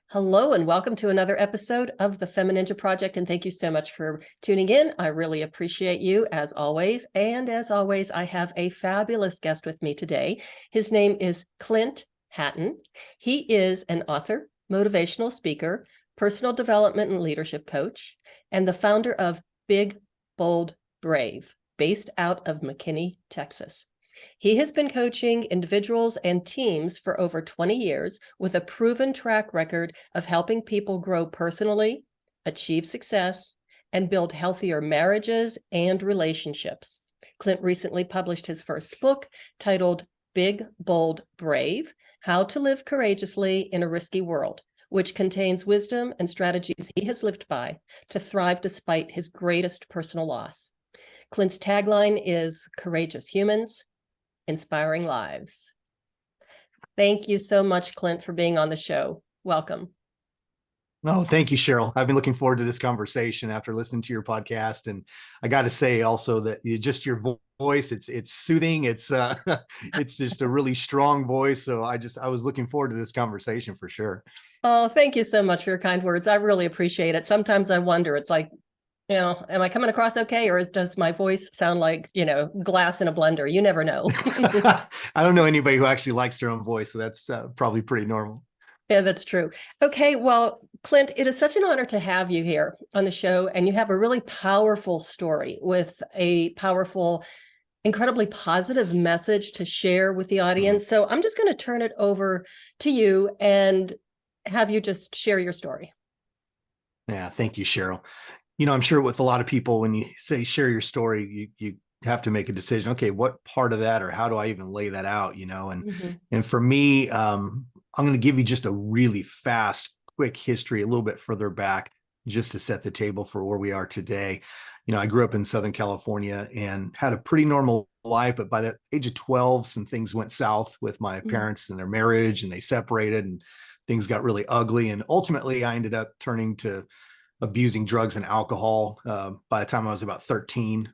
Hello and welcome to another episode of the FemiNinja Project, and thank you so much for tuning in. I really appreciate you as always. And as always, I have a fabulous guest with me today. His name is Clint Hatton. He is an author, motivational speaker, personal development and leadership coach, and the founder of Big Bold Brave, based out of McKinney, Texas. He has been coaching individuals and teams for over 20 years with a proven track record of helping people grow personally, achieve success, and build healthier marriages and relationships. Clint recently published his first book titled Big, Bold, Brave: How to Live Courageously in a Risky World, which contains wisdom and strategies he has lived by to thrive despite his greatest personal loss. Clint's tagline is "Courageous Humans, Inspiring Lives." Thank you so much, Clint, for being on the show. Welcome. Oh, thank you, Cheryl. I've been looking forward to this conversation after listening to your podcast. And I got to say also that just your voice, it's soothing. It's it's just a really strong voice. So I was looking forward to this conversation for sure. Oh, thank you so much for your kind words. I really appreciate it. Sometimes I wonder, it's like, am I coming across okay? Or does my voice sound like, glass in a blender? You never know. I don't know anybody who actually likes their own voice. So that's probably pretty normal. Yeah, that's true. Okay, well, Clint, it is such an honor to have you here on the show. And you have a really powerful story with a powerful, incredibly positive message to share with the audience. So I'm just going to turn it over to you and have you just share your story. Yeah, thank you, Cheryl. I'm sure with a lot of people, when you say share your story, you have to make a decision. Okay, what part of that, or how do I even lay that out? And for me, I'm going to give you just a really fast, quick history, a little bit further back, just to set the table for where we are today. I grew up in Southern California and had a pretty normal life, but by the age of 12, some things went south with my parents and their marriage, and they separated, and things got really ugly. And ultimately, I ended up turning to abusing drugs and alcohol by the time I was about 13.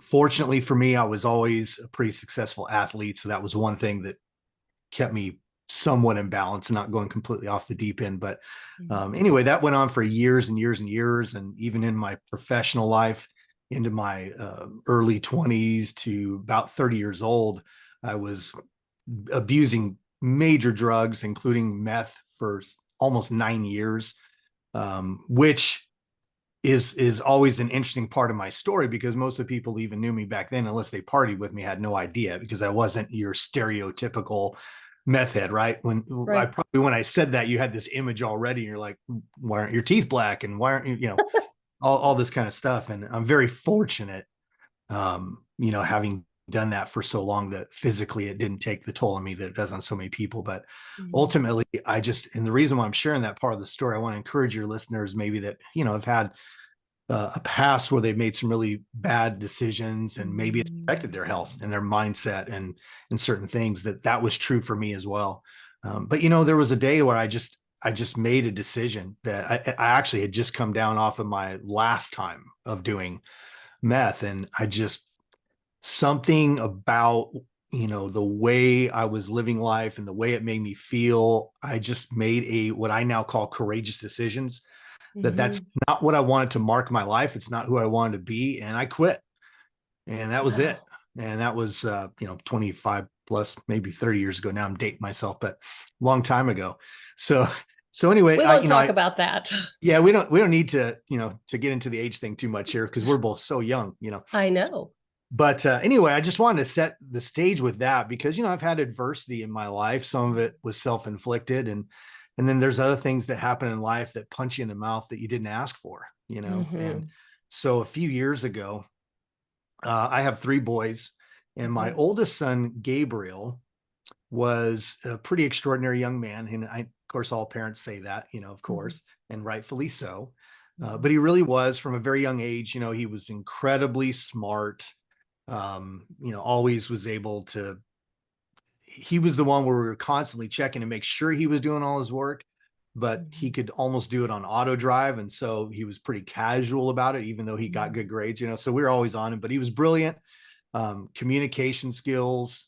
Fortunately for me, I was always a pretty successful athlete. So that was one thing that kept me somewhat in balance, not going completely off the deep end. But anyway, that went on for years and years and years. And even in my professional life, into my early 20s to about 30 years old, I was abusing major drugs, including meth, for almost 9 years. Which is always an interesting part of my story, because most of the people even knew me back then, unless they partied with me, had no idea, because I wasn't your stereotypical meth head, right? When I said that, you had this image already, and you're like, why aren't your teeth black? And why aren't you, all this kind of stuff. And I'm very fortunate, having done that for so long, that physically it didn't take the toll on me that it does on so many people. But ultimately, and the reason why I'm sharing that part of the story, I want to encourage your listeners, maybe that, have had a past where they've made some really bad decisions, and maybe it's affected their health and their mindset and certain things, that was true for me as well. But there was a day where I just made a decision that I actually had just come down off of my last time of doing meth. And something about, the way I was living life and the way it made me feel, I just made what I now call courageous decisions. That's not what I wanted to mark my life. It's not who I wanted to be. And I quit. And that was it. And that was, 25 plus, maybe 30 years ago. Now I'm dating myself, but a long time ago. So anyway, we won't talk about that. Yeah, we don't need to, to get into the age thing too much here, because we're both so young, I know. But anyway, I just wanted to set the stage with that, because, I've had adversity in my life. Some of it was self-inflicted. And then there's other things that happen in life that punch you in the mouth that you didn't ask for, And so a few years ago, I have 3 boys, and my oldest son, Gabriel, was a pretty extraordinary young man. And of course, all parents say that, of course, and rightfully so. But he really was, from a very young age. He was incredibly smart. Always was able to, he was the one where we were constantly checking to make sure he was doing all his work, but he could almost do it on auto drive. And so he was pretty casual about it, even though he got good grades, so we were always on him. But he was brilliant. Communication skills,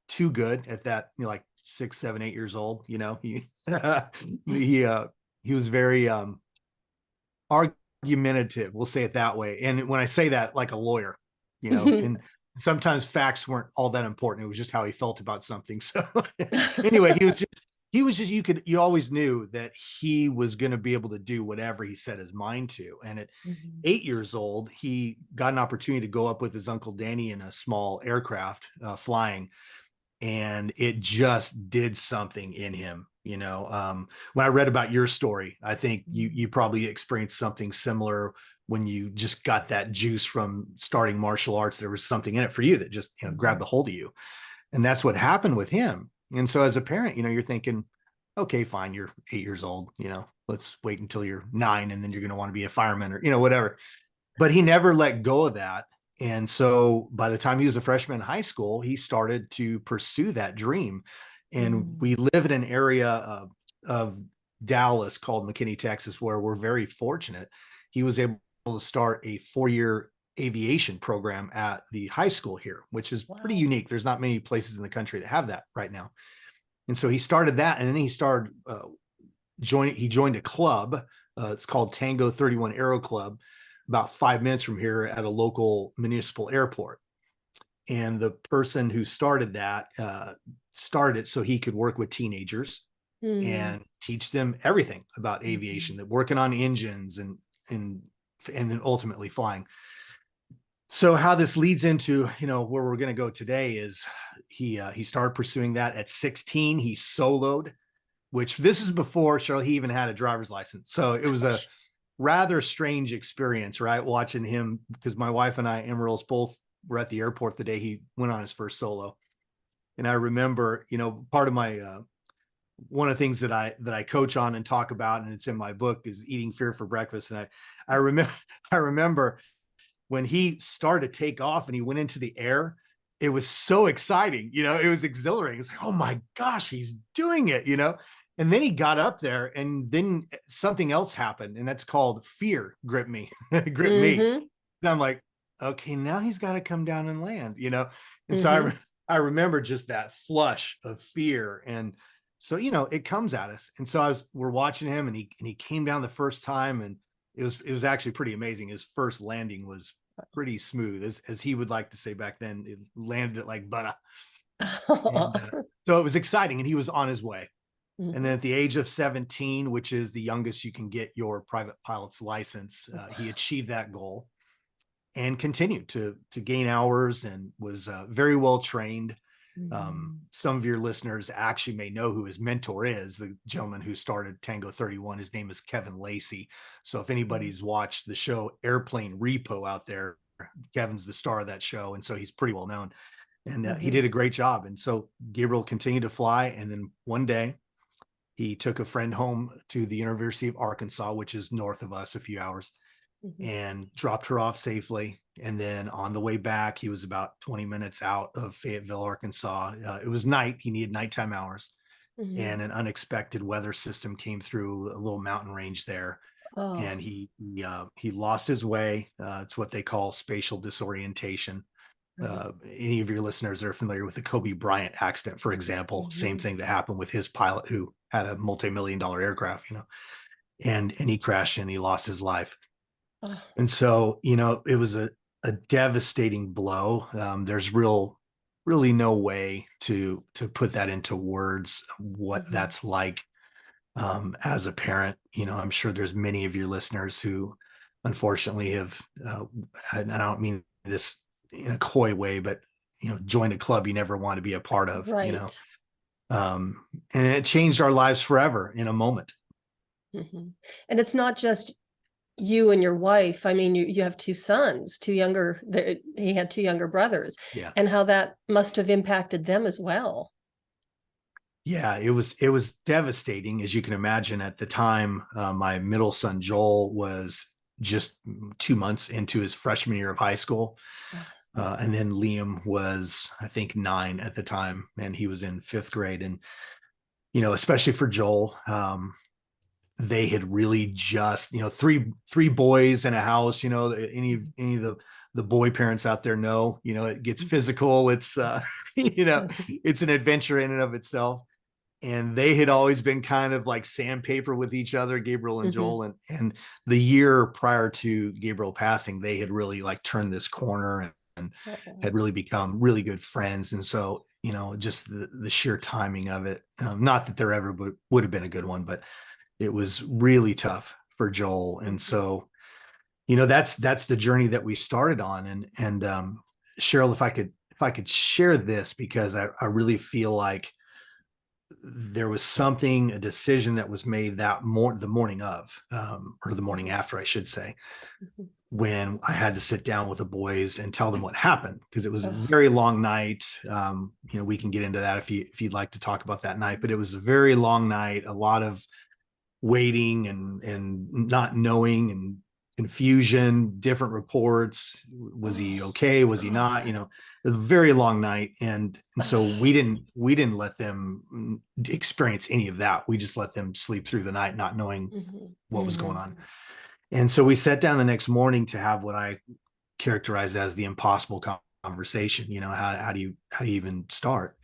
too good at that, like 6, 7, 8 years old. He he was very argumentative, we'll say it that way. And when I say that, like a lawyer, and sometimes facts weren't all that important. It was just how he felt about something. So anyway, he was just you always knew that he was going to be able to do whatever he set his mind to. And at 8 years old, he got an opportunity to go up with his uncle Danny in a small aircraft flying, and it just did something in him. When I read about your story, I think you probably experienced something similar when you just got that juice from starting martial arts. There was something in it for you that just grabbed a hold of you, and that's what happened with him. And so as a parent, you're thinking, okay, fine, you're 8 years old, let's wait until you're 9, and then you're going to want to be a fireman or whatever. But he never let go of that. And so by the time he was a freshman in high school, he started to pursue that dream. And we live in an area of Dallas called McKinney, Texas, where we're very fortunate. He was able to start a 4-year aviation program at the high school here, which is pretty unique. There's not many places in the country that have that right now. And so he started that, and then he started he joined a club. It's called Tango 31 Aero Club, about 5 minutes from here at a local municipal airport. And the person who started that started so he could work with teenagers and teach them everything about aviation, that working on engines and then ultimately flying. So how this leads into, where we're going to go today is he started pursuing that at 16. He soloed, which this is before, Cheryl, he even had a driver's license. So it was a rather strange experience, right? Watching him, because my wife and I, Emeralds, both were at the airport the day he went on his first solo. And I remember, part of my, one of the things that I coach on and talk about, and it's in my book, is eating fear for breakfast. And I remember when he started to take off and he went into the air, it was so exciting. It was exhilarating. It's like, oh my gosh, he's doing it, And then he got up there, and then something else happened, and that's called fear gripped me. Me. And I'm like, okay, now he's got to come down and land, And so I remember just that flush of fear. And so, it comes at us. And so we're watching him, and he came down the first time, and it was actually pretty amazing. His first landing was pretty smooth, as he would like to say back then. It landed it like butter. So it was exciting, and he was on his way. And then at the age of 17, which is the youngest you can get your private pilot's license, he achieved that goal and continued to gain hours, and was very well trained. Some of your listeners actually may know who his mentor is, the gentleman who started Tango 31. His name is Kevin Lacey. So if anybody's watched the show Airplane Repo out there, Kevin's the star of that show. And so he's pretty well known, and he did a great job. And so Gabriel continued to fly. And then one day he took a friend home to the University of Arkansas, which is north of us a few hours, and dropped her off safely. And then on the way back, he was about 20 minutes out of Fayetteville, Arkansas. It was night. He needed nighttime hours, and an unexpected weather system came through a little mountain range there. And he lost his way. It's what they call spatial disorientation. Any of your listeners are familiar with the Kobe Bryant accident, for example, same thing that happened with his pilot, who had a multi-million-dollar aircraft, and he crashed and he lost his life. And so, it was a devastating blow. There's really no way to put that into words, what that's like. As a parent, I'm sure there's many of your listeners who unfortunately have, and I don't mean this in a coy way, but, joined a club you never want to be a part of, and it changed our lives forever in a moment. And it's not just you and your wife. I mean, you have 2 sons, he had 2 younger brothers, and how that must have impacted them as well. Yeah, it was devastating, as you can imagine. At the time, my middle son, Joel, was just 2 months into his freshman year of high school. And then Liam was, I think, 9 at the time, and he was in 5th grade. And, especially for Joel, they had really just, three boys in a house, any of the boy parents out there know, it gets physical. It's, it's an adventure in and of itself. and they had always been kind of like sandpaper with each other, Gabriel and Mm-hmm. Joel. And the year prior to Gabriel passing, they had really like turned this corner and Uh-oh. had really become really good friends. And so, just the sheer timing of it, not that there ever would have been a good one, but it was really tough for Joel. And so, that's the journey that we started on. And Cheryl, if I could share this, because I really feel like there was a decision that was made the morning of, or the morning after, I should say, Mhm. when I had to sit down with the boys and tell them what happened, because it was a Ugh. very long night. We can get into that if you'd like to talk about that night, but it was a very long night, a lot of waiting and not knowing and confusion, different reports. Was he Oh, okay? Was he not? God. It was a very long night. And so Ugh. we didn't let them experience any of that. We just let them sleep through the night, not knowing Mhm. what was going Mhm. on. And so we sat down the next morning to have what I characterize as the impossible conversation. How do you even start?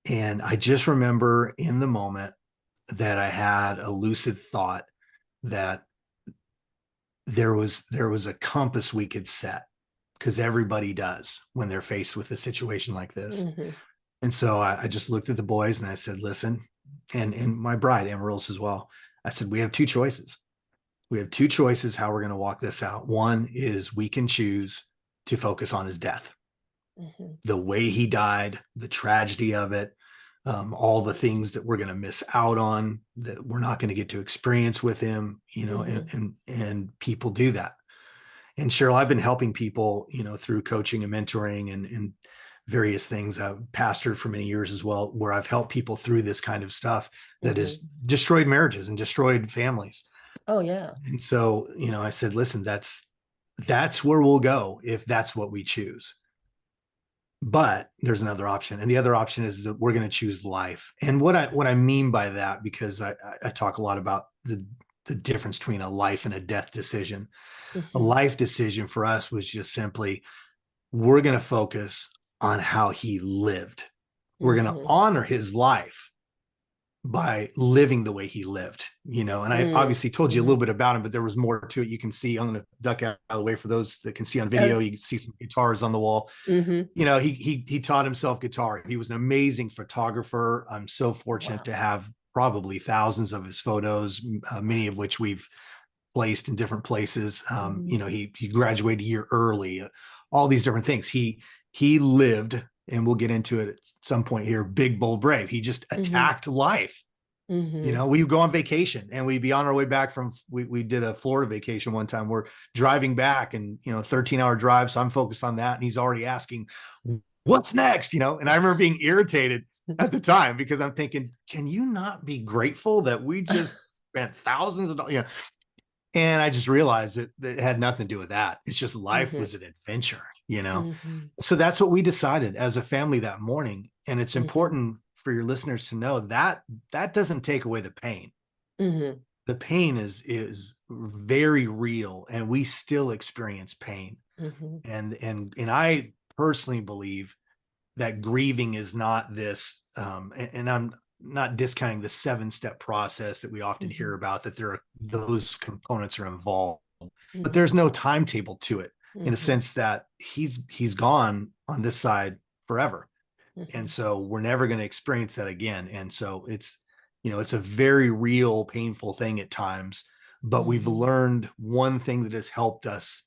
And I just remember in the moment that I had a lucid thought that there was a compass we could set, because everybody does when they're faced with a situation like this. Mhm. And so I just looked at the boys and I said, listen, and my bride, Amaryllis, as well. I said, we have two choices. We have two choices how we're going to walk this out. One is we can choose to focus on his death, Mhm. the way he died, the tragedy of it, all the things that we're going to miss out on, that we're not going to get to experience with him, Mhm. and people do that. And Cheryl, I've been helping people, through coaching and mentoring and various things. I've pastored for many years as well, where I've helped people through this kind of stuff that has Mhm. destroyed marriages and destroyed families. Oh, yeah. And so, I said, listen, that's where we'll go if that's what we choose. But there's another option, and the other option is that we're going to choose life. And what I mean by that, because I talk a lot about the difference between a life and a death decision. A Mhm. life decision for us was just simply, we're going to focus on how he lived. We're going to Mhm. honor his life by living the way he lived, and I Mm. obviously told you a little Mhm. bit about him, but there was more to it. You can see, I'm going to duck out of the way for those that can see on Oh. video. You can see some guitars on the wall. Mhm. He taught himself guitar. He was an amazing photographer. I'm so fortunate Wow. to have probably thousands of his photos, many of which we've placed in different places. Mhm. He graduated a year early, all these different things. He lived, and we'll get into it at some point here, big, bold, brave. He just Mhm. attacked life. Mhm. We would go on vacation and we'd be on our way back we did a Florida vacation one time. We're driving back, and, 13-hour drive. So I'm focused on that. And he's already asking, what's next? And I remember being irritated at the time, because I'm thinking, can you not be grateful that we just spent thousands of dollars? And I just realized that it had nothing to do with that. It's just life Mhm. was an adventure. Mhm. So that's what we decided as a family that morning. And it's Mhm. important for your listeners to know that that doesn't take away the pain. Mhm. The pain is very real, and we still experience pain. Mhm. And I personally believe that grieving is not this, and I'm not discounting the 7-step process that we often hear Mhm. about, that those components are involved, but Mhm. there's no timetable to it, in a Mhm. sense that he's gone on this side forever. And Mhm. so we're never going to experience that again. And so it's a very real, painful thing at times, but we've Mhm. learned one thing that has helped us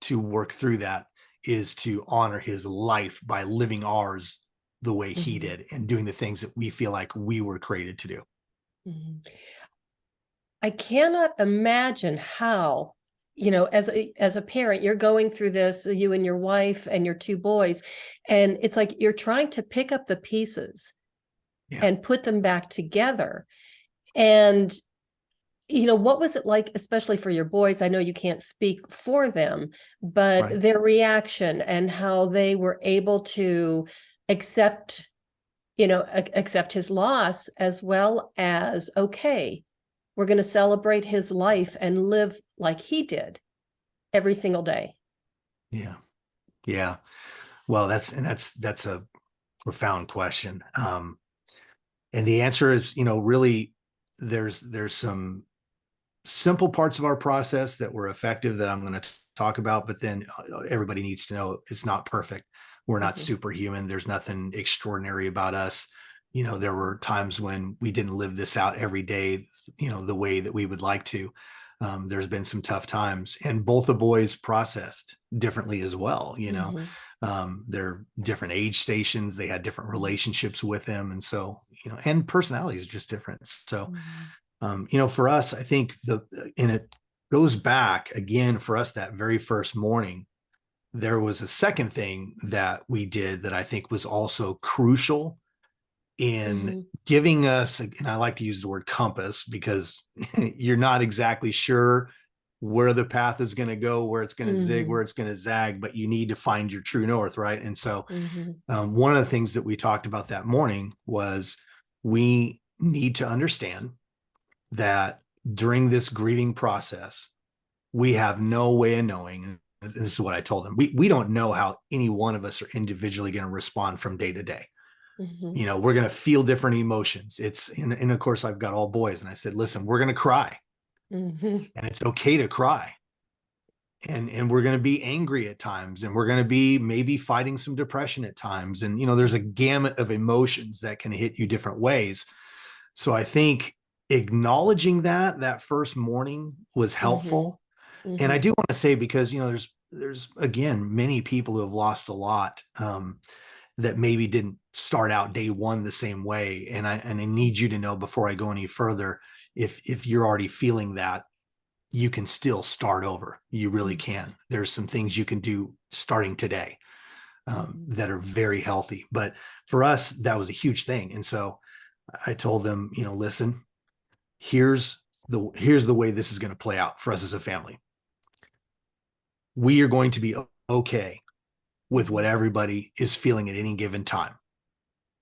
to work through that is to honor his life by living ours the way he Mhm. did, and doing the things that we feel like we were created to do. Mhm. I cannot imagine how, as a parent, you're going through this, you and your wife and your two boys, and it's like you're trying to pick up the pieces Yeah. and put them back together. And, what was it like, especially for your boys? I know you can't speak for them, but Right. their reaction and how they were able to accept, accept his loss, as well as, okay, we're going to celebrate his life and live like he did every single day. Yeah. Yeah. Well, that's a profound question. And the answer is, really there's some simple parts of our process that were effective that I'm going to talk about, but then everybody needs to know it's not perfect. We're not superhuman. There's nothing extraordinary about us. There were times when we didn't live this out every day, the way that we would like to. There's been some tough times, and both the boys processed differently as well. They're different age stations. They had different relationships with them. And so, and personalities are just different. So, for us, I think and it goes back again for us that very first morning, there was a second thing that we did that I think was also crucial in giving us, and I like to use the word compass because you're not exactly sure where the path is going to go, where it's going to zig, where it's going to zag, but you need to find your true north, right? And so one of the things that we talked about that morning was we need to understand that during this grieving process, we have no way of knowing. This is what I told them. We don't know how any one of us are individually going to respond from day to day. We're going to feel different emotions. And of course I've got all boys, and I said, listen, we're going to cry and it's okay to cry. And we're going to be angry at times, and we're going to be maybe fighting some depression at times. And, there's a gamut of emotions that can hit you different ways. So I think acknowledging that first morning was helpful. And I do want to say, because, there's again, many people who have lost a lot, that maybe didn't start out day one the same way. And I need you to know, before I go any further, if you're already feeling that, you can still start over. You really can. There's some things you can do starting today, that are very healthy. But for us, that was a huge thing. And so I told them, listen, here's the way this is going to play out for us as a family. We are going to be okay with what everybody is feeling at any given time.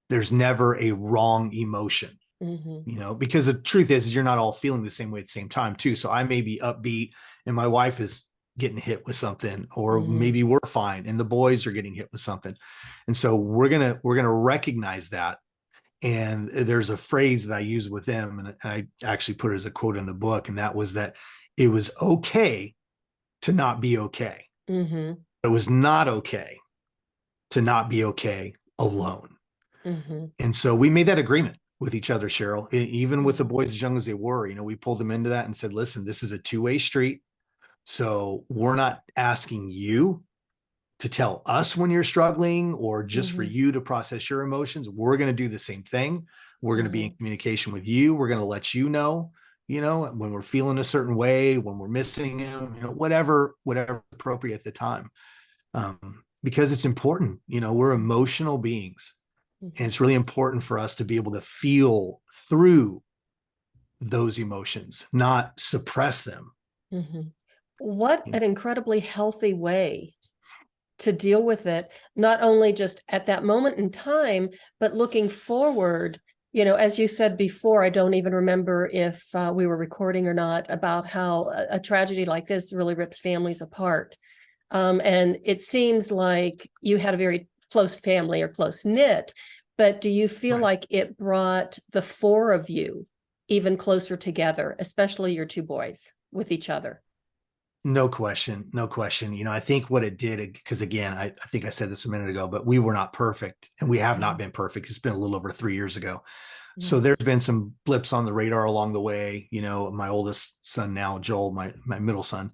There's never a wrong emotion, because the truth is you're not all feeling the same way at the same time too. So I may be upbeat and my wife is getting hit with something, or maybe we're fine and the boys are getting hit with something. And so we're going to recognize that. And there's a phrase that I use with them, and I actually put it as a quote in the book. And that was that it was okay to not be okay. It was not okay to not be okay alone. And so we made that agreement with each other, Cheryl, even with the boys as young as they were. We pulled them into that and said, listen, this is a two-way street. So we're not asking you to tell us when you're struggling, or just for you to process your emotions. We're going to do the same thing. We're going to be in communication with you. We're going to let you know, when we're feeling a certain way, when we're missing him, whatever appropriate at the time. Because it's important, we're emotional beings, and it's really important for us to be able to feel through those emotions, not suppress them. What an incredibly healthy way to deal with it, not only just at that moment in time, but looking forward. As you said before, I don't even remember if we were recording or not, about how a tragedy like this really rips families apart. And it seems like you had a very close family, or close knit, but do you feel like it brought the four of you even closer together, especially your two boys, with each other? No question. No question. I think what it did, because again, I think I said this a minute ago, but we were not perfect, and we have not been perfect. It's been a little over 3 years ago. So there's been some blips on the radar along the way. My oldest son now, Joel, my middle son,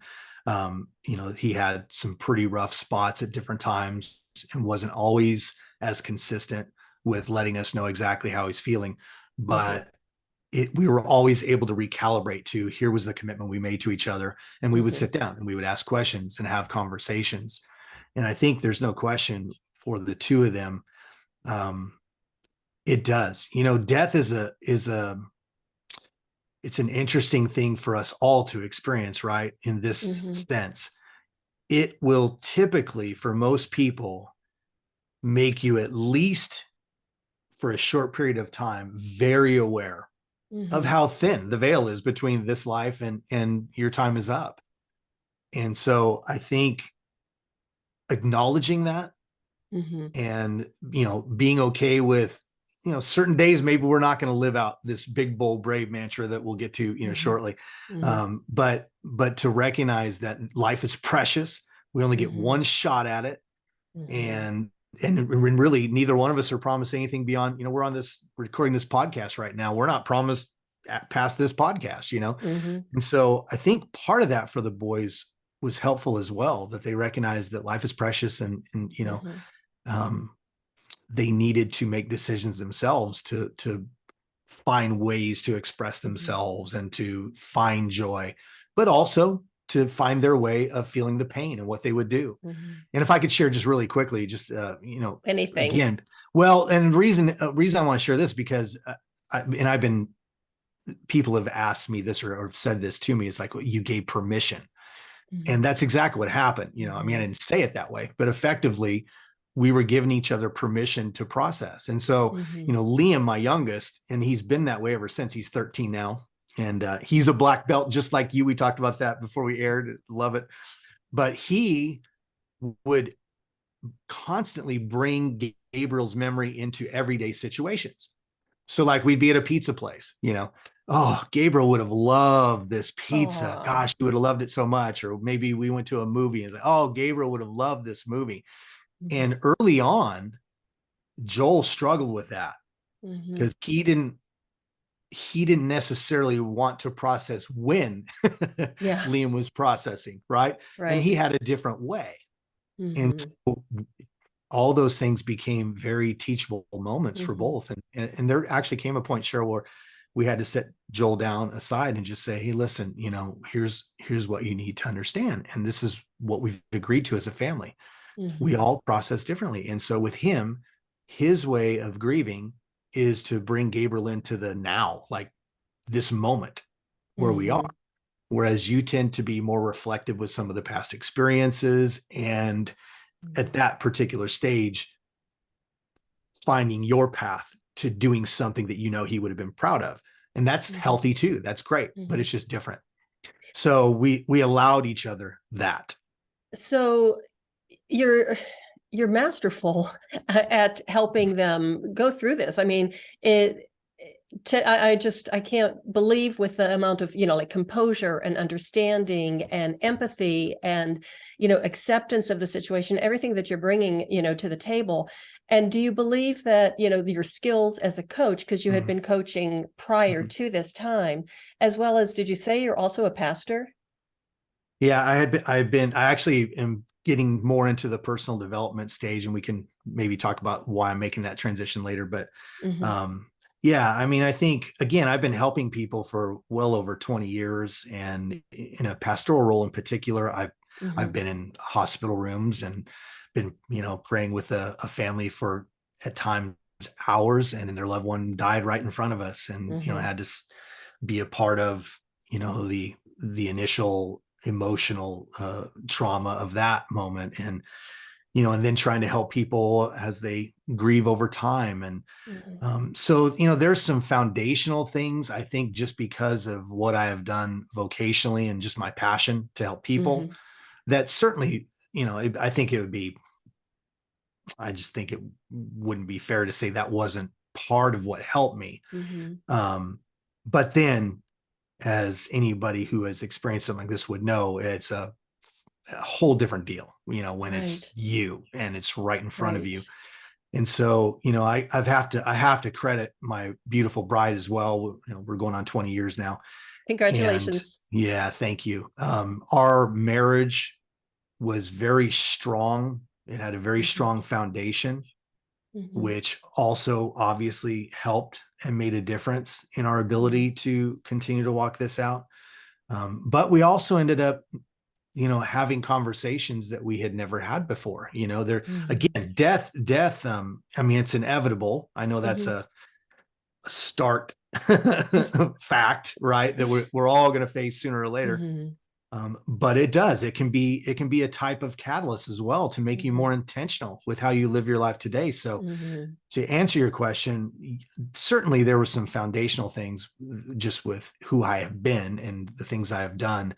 he had some pretty rough spots at different times and wasn't always as consistent with letting us know exactly how he's feeling. But we were always able to recalibrate to, here was the commitment we made to each other. And we would sit down and we would ask questions and have conversations. And I think there's no question for the two of them. It does, death is it's an interesting thing for us all to experience, right? In this sense, it will typically, for most people, make you, at least for a short period of time, very aware of how thin the veil is between this life and your time is up. And so I think acknowledging that and, being okay with, certain days, maybe we're not going to live out this big, bold, brave mantra that we'll get to, shortly. But to recognize that life is precious. We only get one shot at it. And really neither one of us are promised anything beyond, we're recording this podcast right now. We're not promised past this podcast, And so I think part of that for the boys was helpful as well, that they recognized that life is precious and they needed to make decisions themselves to find ways to express themselves and to find joy, but also to find their way of feeling the pain and what they would do. And if I could share just really quickly, just, anything. Again, well, and reason I want to share this because people have asked me this or said this to me. It's like, well, you gave permission. And that's exactly what happened. I didn't say it that way, but effectively we were giving each other permission to process. And so, Liam, my youngest, and he's been that way ever since. He's 13 now. And he's a black belt, just like you. We talked about that before we aired. Love it. But he would constantly bring Gabriel's memory into everyday situations. So like we'd be at a pizza place, oh, Gabriel would have loved this pizza. Aww. Gosh, he would have loved it so much. Or maybe we went to a movie and it's like, oh, Gabriel would have loved this movie. And early on, Joel struggled with that because he didn't necessarily want to process when Liam was processing, right? And he had a different way. And so all those things became very teachable moments for both. And there actually came a point, Cheryl, where we had to set Joel down aside and just say, hey, listen, here's what you need to understand. And this is what we've agreed to as a family. We all process differently. And so with him, his way of grieving is to bring Gabriel into the now, like this moment where we are. Whereas you tend to be more reflective with some of the past experiences. And at that particular stage, finding your path to doing something that he would have been proud of. And that's healthy too. That's great, but it's just different. So we allowed each other that. So you're masterful at helping them go through this. I mean, I can't believe with the amount of, like composure and understanding and empathy and, acceptance of the situation, everything that you're bringing, to the table. And do you believe that, your skills as a coach, because you had been coaching prior to this time, as well as, did you say you're also a pastor? Yeah, I actually am getting more into the personal development stage, and we can maybe talk about why I'm making that transition later. But yeah, I mean, I think, again, I've been helping people for well over 20 years, and in a pastoral role in particular, I've been in hospital rooms and been, praying with a family for at times hours, and then their loved one died right in front of us, and had to be a part of, the initial emotional trauma of that moment, and and then trying to help people as they grieve over time. And so there's some foundational things, I think, just because of what I have done vocationally and just my passion to help people, that certainly I think it would be, I just think it wouldn't be fair to say that wasn't part of what helped me. But then, as anybody who has experienced something like this would know, it's a whole different deal, when it's you and it's right in front of you. And so, I have to credit my beautiful bride as well. We're going on 20 years now. Congratulations. And yeah, thank you. Our marriage was very strong. It had a very strong foundation, which also obviously helped and made a difference in our ability to continue to walk this out. But we also ended up, having conversations that we had never had before. Again, death, I mean, it's inevitable. I know that's a stark fact, right? That we're all going to face sooner or later. But it can be a type of catalyst as well to make you more intentional with how you live your life today. So to answer your question, certainly there were some foundational things just with who I have been and the things I have done,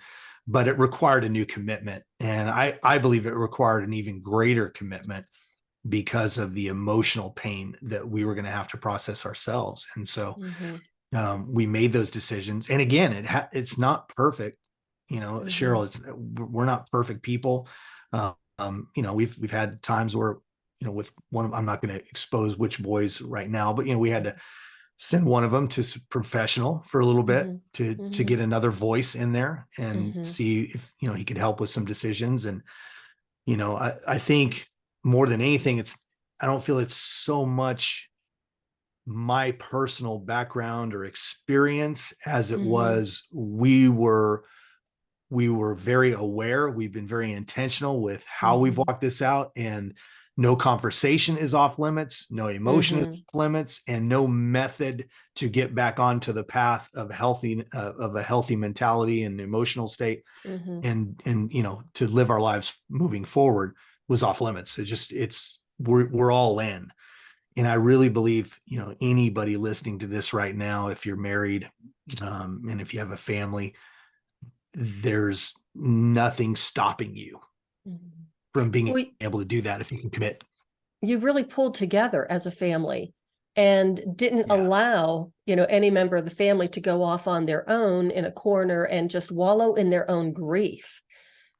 but it required a new commitment. And I believe it required an even greater commitment because of the emotional pain that we were going to have to process ourselves. And so we made those decisions. And again, it's not perfect. Cheryl, we're not perfect people. We've had times where, with one of, I'm not going to expose which boys right now, but, we had to send one of them to professional for a little bit to get another voice in there and see if, he could help with some decisions. And, I think more than anything, I don't feel it's so much my personal background or experience as it was, we were very aware. We've been very intentional with how we've walked this out, and no conversation is off limits, no emotion is off limits, and no method to get back onto the path of a healthy mentality and emotional state, and to live our lives moving forward was off limits. We're all in. And I really believe, anybody listening to this right now, if you're married, and if you have a family, there's nothing stopping you from being able to do that if you can commit. You really pulled together as a family and didn't allow, any member of the family to go off on their own in a corner and just wallow in their own grief,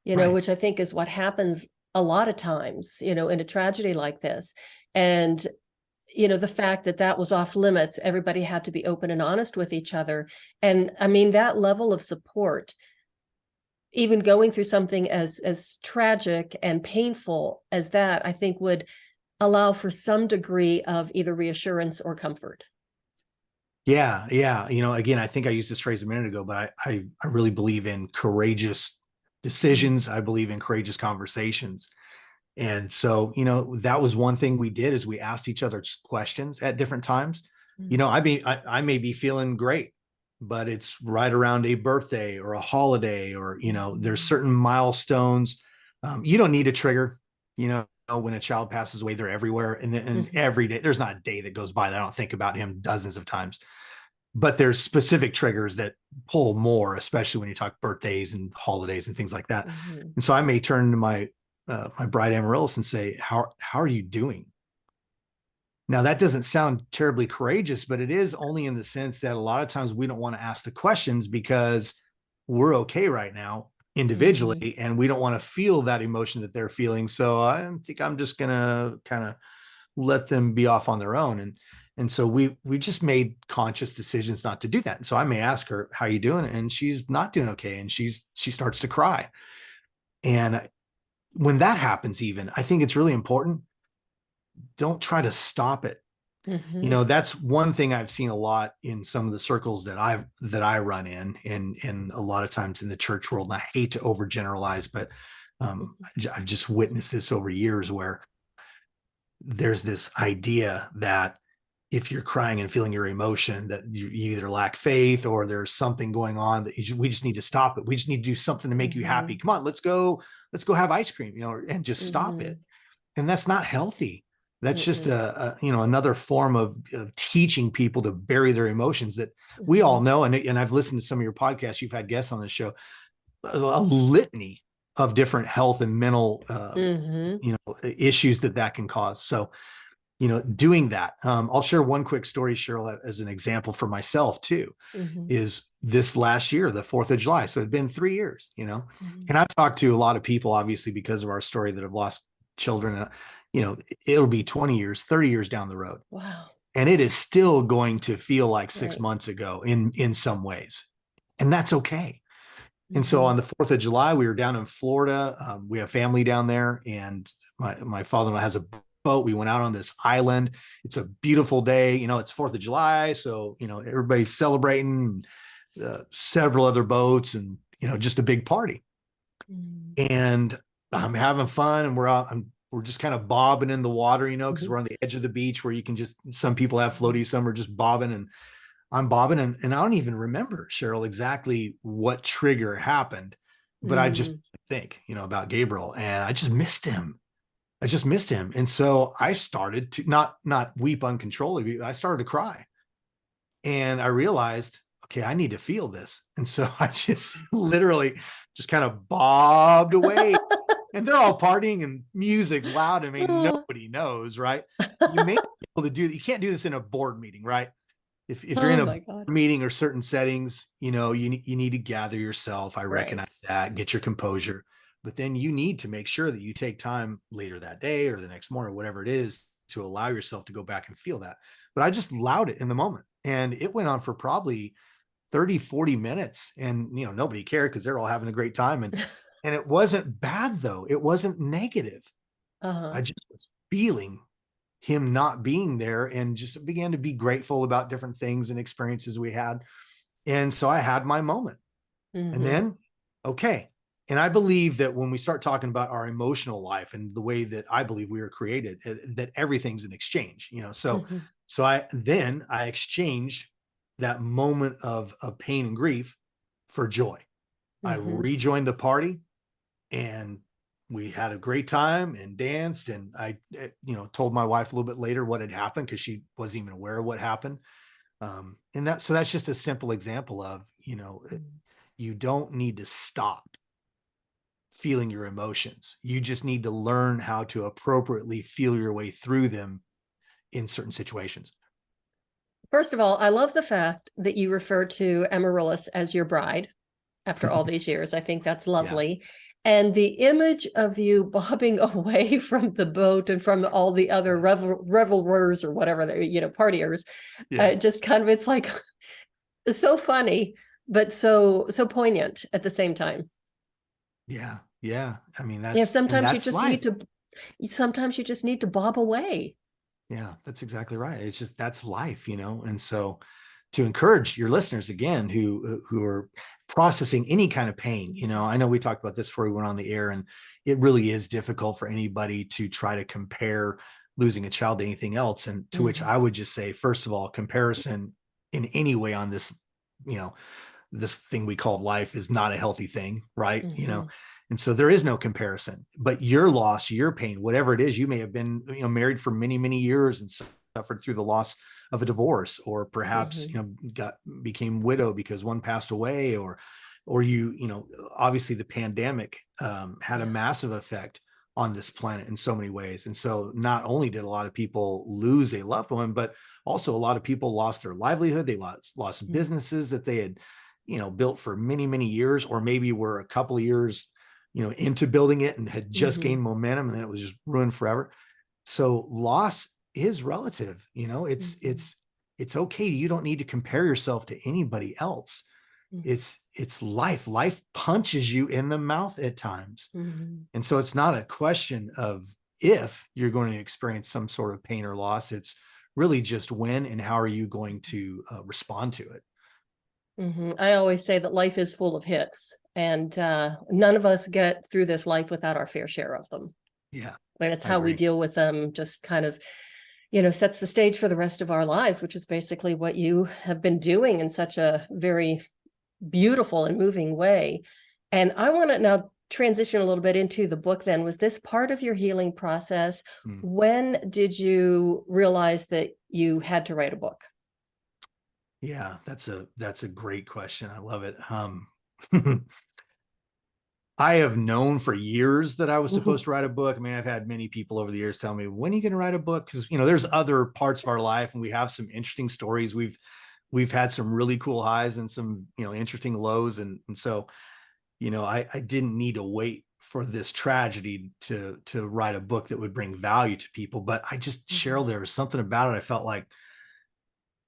which I think is what happens a lot of times, in a tragedy like this. And the fact that was off limits, everybody had to be open and honest with each other. And I mean, that level of support, even going through something as tragic and painful as that, I think would allow for some degree of either reassurance or comfort. Yeah. Yeah. Again, I think I used this phrase a minute ago, but I really believe in courageous decisions. I believe in courageous conversations. And so, that was one thing we did, is we asked each other questions at different times. I may be feeling great, but it's right around a birthday or a holiday, or, there's certain milestones. You don't need a trigger, when a child passes away, they're everywhere. And every day, there's not a day that goes by that I don't think about him dozens of times. But there's specific triggers that pull more, especially when you talk birthdays and holidays and things like that. And so I may turn to my bride Amaryllis and say, how are you doing? Now, that doesn't sound terribly courageous, but it is only in the sense that a lot of times we don't want to ask the questions because we're okay right now individually, and we don't want to feel that emotion that they're feeling. So I think I'm just going to kind of let them be off on their own. And so we just made conscious decisions not to do that. And so I may ask her, how you doing? And she's not doing okay. And she starts to cry. And when that happens, even, I think it's really important. Don't try to stop it. That's one thing I've seen a lot in some of the circles that I run in, and a lot of times in the church world. And I hate to overgeneralize, but I've just witnessed this over years, where there's this idea that if you're crying and feeling your emotion, that you either lack faith or there's something going on that we just need to stop it. We just need to do something to make you happy. Come on, let's go have ice cream, and just stop it. And that's not healthy. That's just another form of teaching people to bury their emotions that we all know. And I've listened to some of your podcasts. You've had guests on the show, a litany of different health and mental, issues that can cause. So, doing that. I'll share one quick story, Cheryl, as an example for myself too, is this last year, the 4th of July. So it'd been 3 years, and I've talked to a lot of people, obviously, because of our story, that have lost children. It'll be 20 years, 30 years down the road. Wow. And it is still going to feel like 6 months ago in some ways. And that's okay. And so on the 4th of July, we were down in Florida. We have family down there, and my father-in-law has a boat. We went out on this island. It's a beautiful day. It's 4th of July. So, everybody's celebrating, several other boats, and, just a big party. And I'm having fun, and we're just kind of bobbing in the water, because we're on the edge of the beach where you can some people have floaties, some are just bobbing, and I'm bobbing. And I don't even remember, Cheryl, exactly what trigger happened, but I just think, about Gabriel, and I just missed him. And so I started to not weep uncontrollably. I started to cry, and I realized, okay, I need to feel this. And so I just literally just kind of bobbed away and they're all partying and music's loud. I mean, Oh, nobody knows, right? You may be able to do, you can't do this in a board meeting, right? If you're in oh a my God. meeting or certain settings, you need to gather yourself. I Right. recognize that, get your composure, but then you need to make sure that you take time later that day or the next morning, or whatever it is, to allow yourself to go back and feel that. But I just allowed it in the moment, and it went on for probably 30, 40 minutes, and nobody cared because they're all having a great time. And it wasn't bad though. It wasn't negative. Uh-huh. I just was feeling him not being there, and just began to be grateful about different things and experiences we had. And so I had my moment. And Mm-hmm. then, okay. And I believe that when we start talking about our emotional life and the way that I believe we were created, that everything's an exchange, so Mm-hmm. I exchange that moment of pain and grief for joy. I Mm-hmm. rejoined the party, and we had a great time and danced. And I, told my wife a little bit later what had happened, because she wasn't even aware of what happened. And so that's just a simple example of, you don't need to stop feeling your emotions. You just need to learn how to appropriately feel your way through them in certain situations. First of all, I love the fact that you refer to Amaryllis as your bride after all these years. I think that's Yeah. lovely. And the image of you bobbing away from the boat and from all the other revelers or whatever, partiers, Yeah. just kind of, it's like so funny, but so poignant at the same time. Yeah. Yeah. I mean, Yeah, and sometimes you that's just need life. to, bob away. Yeah, that's exactly right. It's just, that's life, And so, to encourage your listeners again, who are processing any kind of pain, I know we talked about this before we went on the air, and it really is difficult for anybody to try to compare losing a child to anything else. And to which Mm-hmm. I would just say, first of all, comparison in any way on this, you know, this thing we call life is not a healthy thing, right? Mm-hmm. And so there is no comparison. But your loss, your pain, whatever it is, you may have been, married for many, many years and suffered through the loss of a divorce, or perhaps, Mm-hmm. became widow because one passed away, or obviously the pandemic had a Yeah. massive effect on this planet in so many ways. And so not only did a lot of people lose a loved one, but also a lot of people lost their livelihood. They lost Mm-hmm. businesses that they had, built for many, many years, or maybe were a couple of years, into building it and had just Mm-hmm. gained momentum, and then it was just ruined forever. So loss is relative. Mm-hmm. It's okay. You don't need to compare yourself to anybody else. It's life. Life punches you in the mouth at times. Mm-hmm. And so it's not a question of if you're going to experience some sort of pain or loss. It's really just when and how are you going to respond to it. Mm-hmm. I always say that life is full of hits, and none of us get through this life without our fair share of them. Yeah, And it's I how we agree. deal with them, just kind of, sets the stage for the rest of our lives, which is basically what you have been doing in such a very beautiful and moving way. And I want to now transition a little bit into the book then. Was this part of your healing process? Mm. When did you realize that you had to write a book? Yeah, that's a great question. I love it. I have known for years that I was supposed to write a book. I mean, I've had many people over the years tell me, when are you going to write a book? Because, there's other parts of our life, and we have some interesting stories. We've had some really cool highs and some, interesting lows. And so, I didn't need to wait for this tragedy to write a book that would bring value to people. But Mhm. Cheryl, there was something about it. I felt like,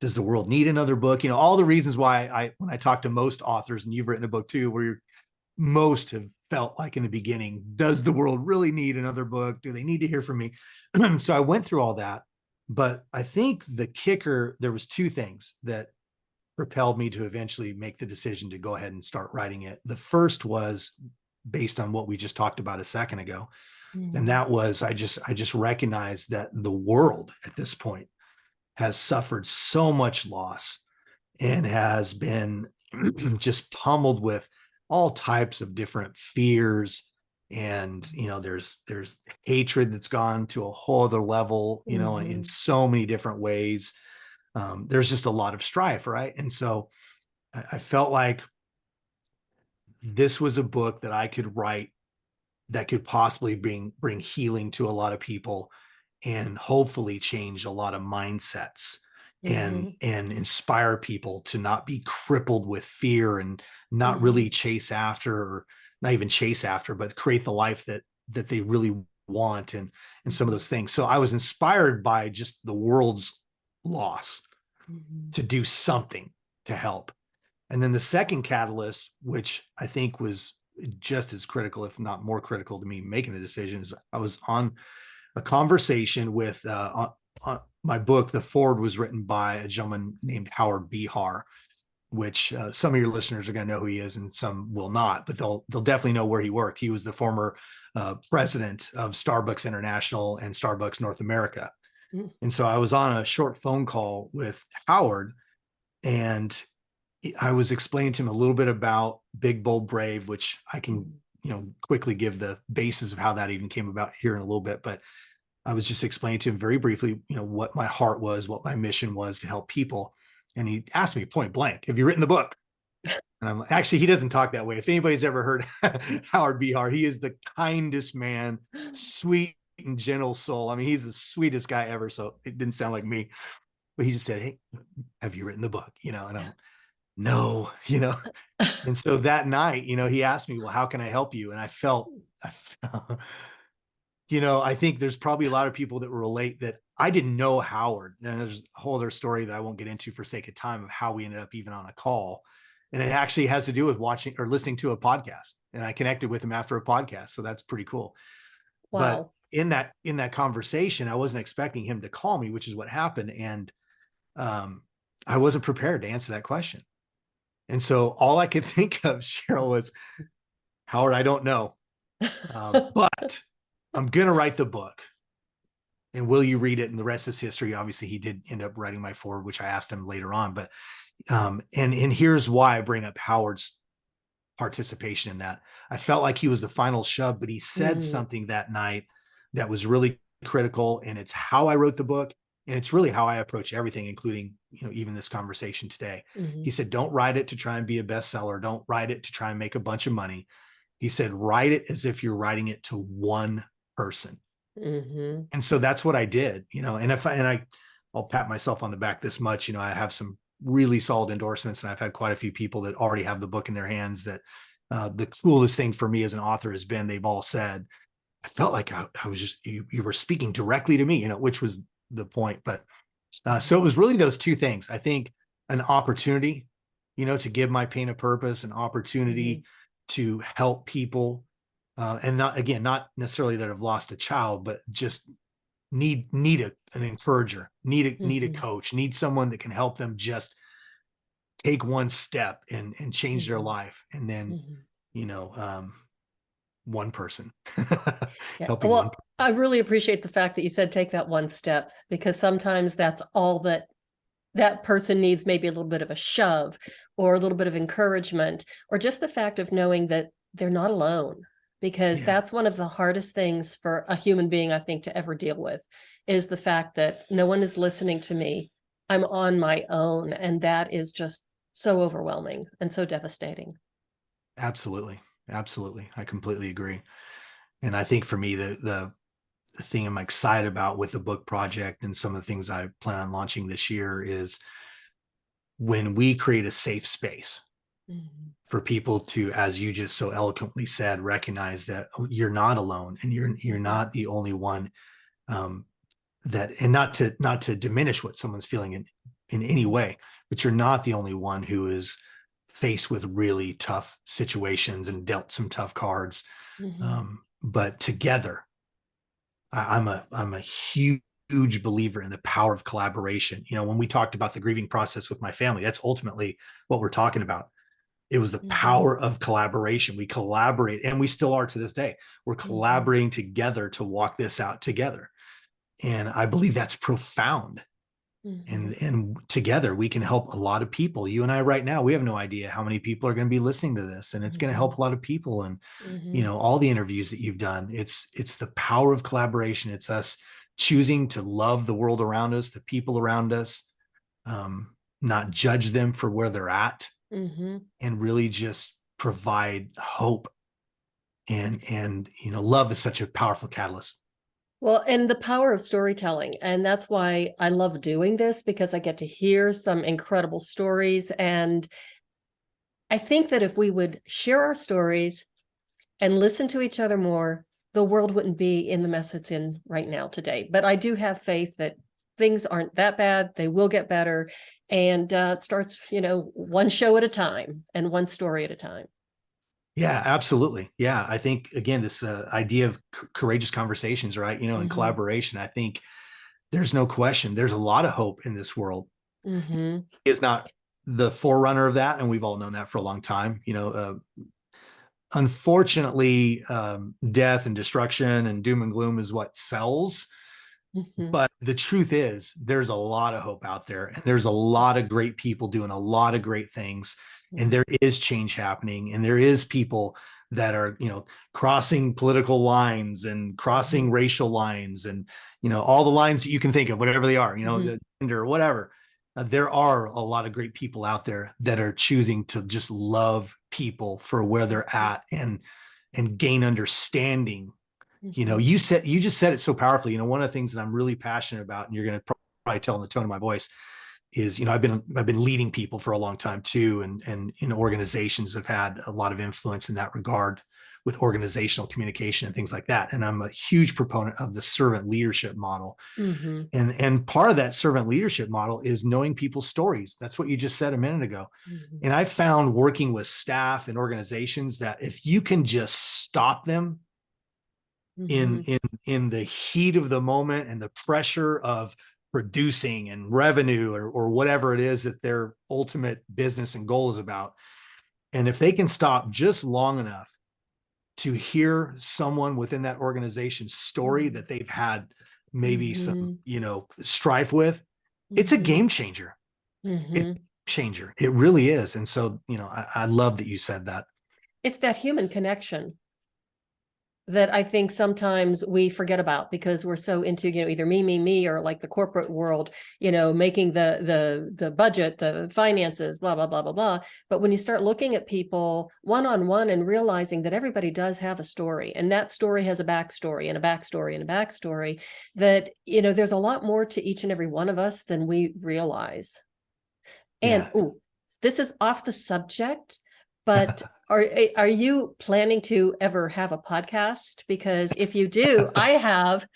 does the world need another book? All the reasons why when I talk to most authors, and you've written a book too, where you're most have felt like in the beginning, does the world really need another book? Do they need to hear from me? So I went through all that, but I think the kicker, there was two things that propelled me to eventually make the decision to go ahead and start writing it. The first was based on what we just talked about a second ago. And Mhm. that was, I just recognized that the world at this point has suffered so much loss and has been just pummeled with all types of different fears. And there's hatred that's gone to a whole other level, in Mhm. so many different ways. There's just a lot of strife, right? And so I felt like this was a book that I could write that could possibly bring healing to a lot of people, and hopefully change a lot of mindsets, Mm-hmm. and inspire people to not be crippled with fear, and not Mm-hmm. really chase after, or not even chase after, but create the life that they really want, and some of Mm-hmm. those things. So I was inspired by just the world's loss Mm-hmm. to do something to help. And then the second catalyst, which I think was just as critical, if not more critical to me making the decision, is I was on a conversation with on my book. The foreword was written by a gentleman named Howard Bihar, which some of your listeners are going to know who he is, and some will not, but they'll definitely know where he worked. He was the former president of Starbucks International and Starbucks North America. And so I was on a short phone call with Howard, and I was explaining to him a little bit about Big Bold Brave, which I can, quickly give the basis of how that even came about here in a little bit. But I was just explaining to him very briefly, what my heart was, what my mission was to help people. And he asked me point blank, "Have you written the book?" And I'm actually, he doesn't talk that way. If anybody's ever heard Howard Bihar, he is the kindest man, sweet and gentle soul. I mean, he's the sweetest guy ever. So it didn't sound like me, but he just said, "Hey, have you written the book?" And I'm, "No." And so that night, he asked me, "Well, how can I help you?" And I felt, I think there's probably a lot of people that relate, that I didn't know Howard. And there's a whole other story that I won't get into for sake of time, of how we ended up even on a call. And it actually has to do with watching or listening to a podcast. And I connected with him after a podcast. So that's pretty cool. But Wow. in that conversation, I wasn't expecting him to call me, which is what happened. And um, I wasn't prepared to answer that question. And so all I could think of, Cheryl, was, "Howard, I don't know, but I'm going to write the book. And will you read it?" And the rest is history. Obviously, he did end up writing my foreword, which I asked him later on. But and here's why I bring up Howard's participation in that. I felt like he was the final shove, but he said Mm-hmm. something that night that was really critical. And it's how I wrote the book. And it's really how I approach everything, including, even this conversation today. Mm-hmm. He said, "Don't write it to try and be a bestseller. Don't write it to try and make a bunch of money." He said, "Write it as if you're writing it to one person." Mm-hmm. And so that's what I did, and I'll pat myself on the back this much, I have some really solid endorsements, and I've had quite a few people that already have the book in their hands. That the coolest thing for me as an author has been, they've all said, "I felt like I was just, you were speaking directly to me," which was the point. But so it was really those two things. I think an opportunity, to give my pain a purpose, an Mm-hmm. opportunity to help people, and not necessarily that have lost a child, but just need an encourager, need a Mm-hmm. coach, need someone that can help them just take one step and change their Mm-hmm. life. And then, Mm-hmm. you know, um, one person Yeah. helping one. Well, I really appreciate the fact that you said take that one step, because sometimes that's all that person needs, maybe a little bit of a shove or a little bit of encouragement, or just the fact of knowing that they're not alone, because Yeah, that's one of the hardest things for a human being, I think, to ever deal with, is the fact that no one is listening to me. I'm on my own. And that is just so overwhelming and so devastating. absolutely. Absolutely. I completely agree. And I think for me, the thing I'm excited about with the book project and some of the things I plan on launching this year is when we create a safe space Mhm. for people to, as you just so eloquently said, recognize that, oh, you're not alone, and you're Mhm. not the only one, um, that, and not to diminish what someone's feeling in any Mhm. way, but you're not the only one who is faced with really tough situations and dealt some tough cards. Mhm. But together, I'm a huge believer in the power of collaboration. When we talked about the grieving process with my family, that's ultimately what we're talking about. It was the Mhm. power of collaboration. We collaborate, and we still are to this day. We're Mhm. collaborating together to walk this out together. And I believe that's profound. And Mhm. together we can help a lot of people. You and I right now, we have no idea how many people are going to be listening to this, and it's going to help Mhm. a lot of people. And Mhm. all the interviews that you've done, it's the power of collaboration. It's us choosing to love the world around us, the people around us, not judge them for where they're at, Mhm. and really just provide hope and love is such a powerful catalyst. Well, and the power of storytelling. And that's why I love doing this, because I get to hear some incredible stories. And I think that if we would share our stories and listen to each other more, the world wouldn't be in the mess it's in right now today. But I do have faith that things aren't that bad. They will get better. And it starts, one show at a time and one story at a time. Yeah, absolutely. Yeah. I think, again, this idea of courageous conversations, right? And collaboration, I think there's no question. There's a lot of hope in this world. Is not the forerunner of that. And we've all known that for a long time. Unfortunately, death and destruction and doom and gloom is what sells. But the truth is, there's a lot of hope out there, and there's a lot of great people doing a lot of great things, and there is change happening, and there is people that are, crossing political lines and crossing racial lines, and all the lines that you can think of, whatever they are, gender, whatever. There are a lot of great people out there that are choosing to just love people for where they're at and gain understanding. You just said it so powerfully. One of the things that I'm really passionate about, and you're going to probably tell in the tone of my voice, is, I've been leading people for a long time too. And organizations have had a lot of influence in that regard with organizational communication and things like that. And I'm a huge proponent of the servant leadership model. And part of that servant leadership model is knowing people's stories. That's what you just said a minute ago. And I found, working with staff and organizations, that if you can just stop them in the heat of the moment and the pressure of producing and revenue or whatever it is that their ultimate business and goal is about, and if they can stop just long enough to hear someone within that organization's story that they've had maybe some strife with, it's a game changer. It's a game changer. It really is. And so I love that you said that. It's that human connection that I think sometimes we forget about, because we're so into, either me, or like the corporate world, making the budget, the finances, blah, blah, blah, blah, blah. But when you start looking at people one-on-one and realizing that everybody does have a story, and that story has a backstory and a backstory and a backstory, that, there's a lot more to each and every one of us than we realize. And this is off the subject, but are you planning to ever have a podcast? Because if you do, I have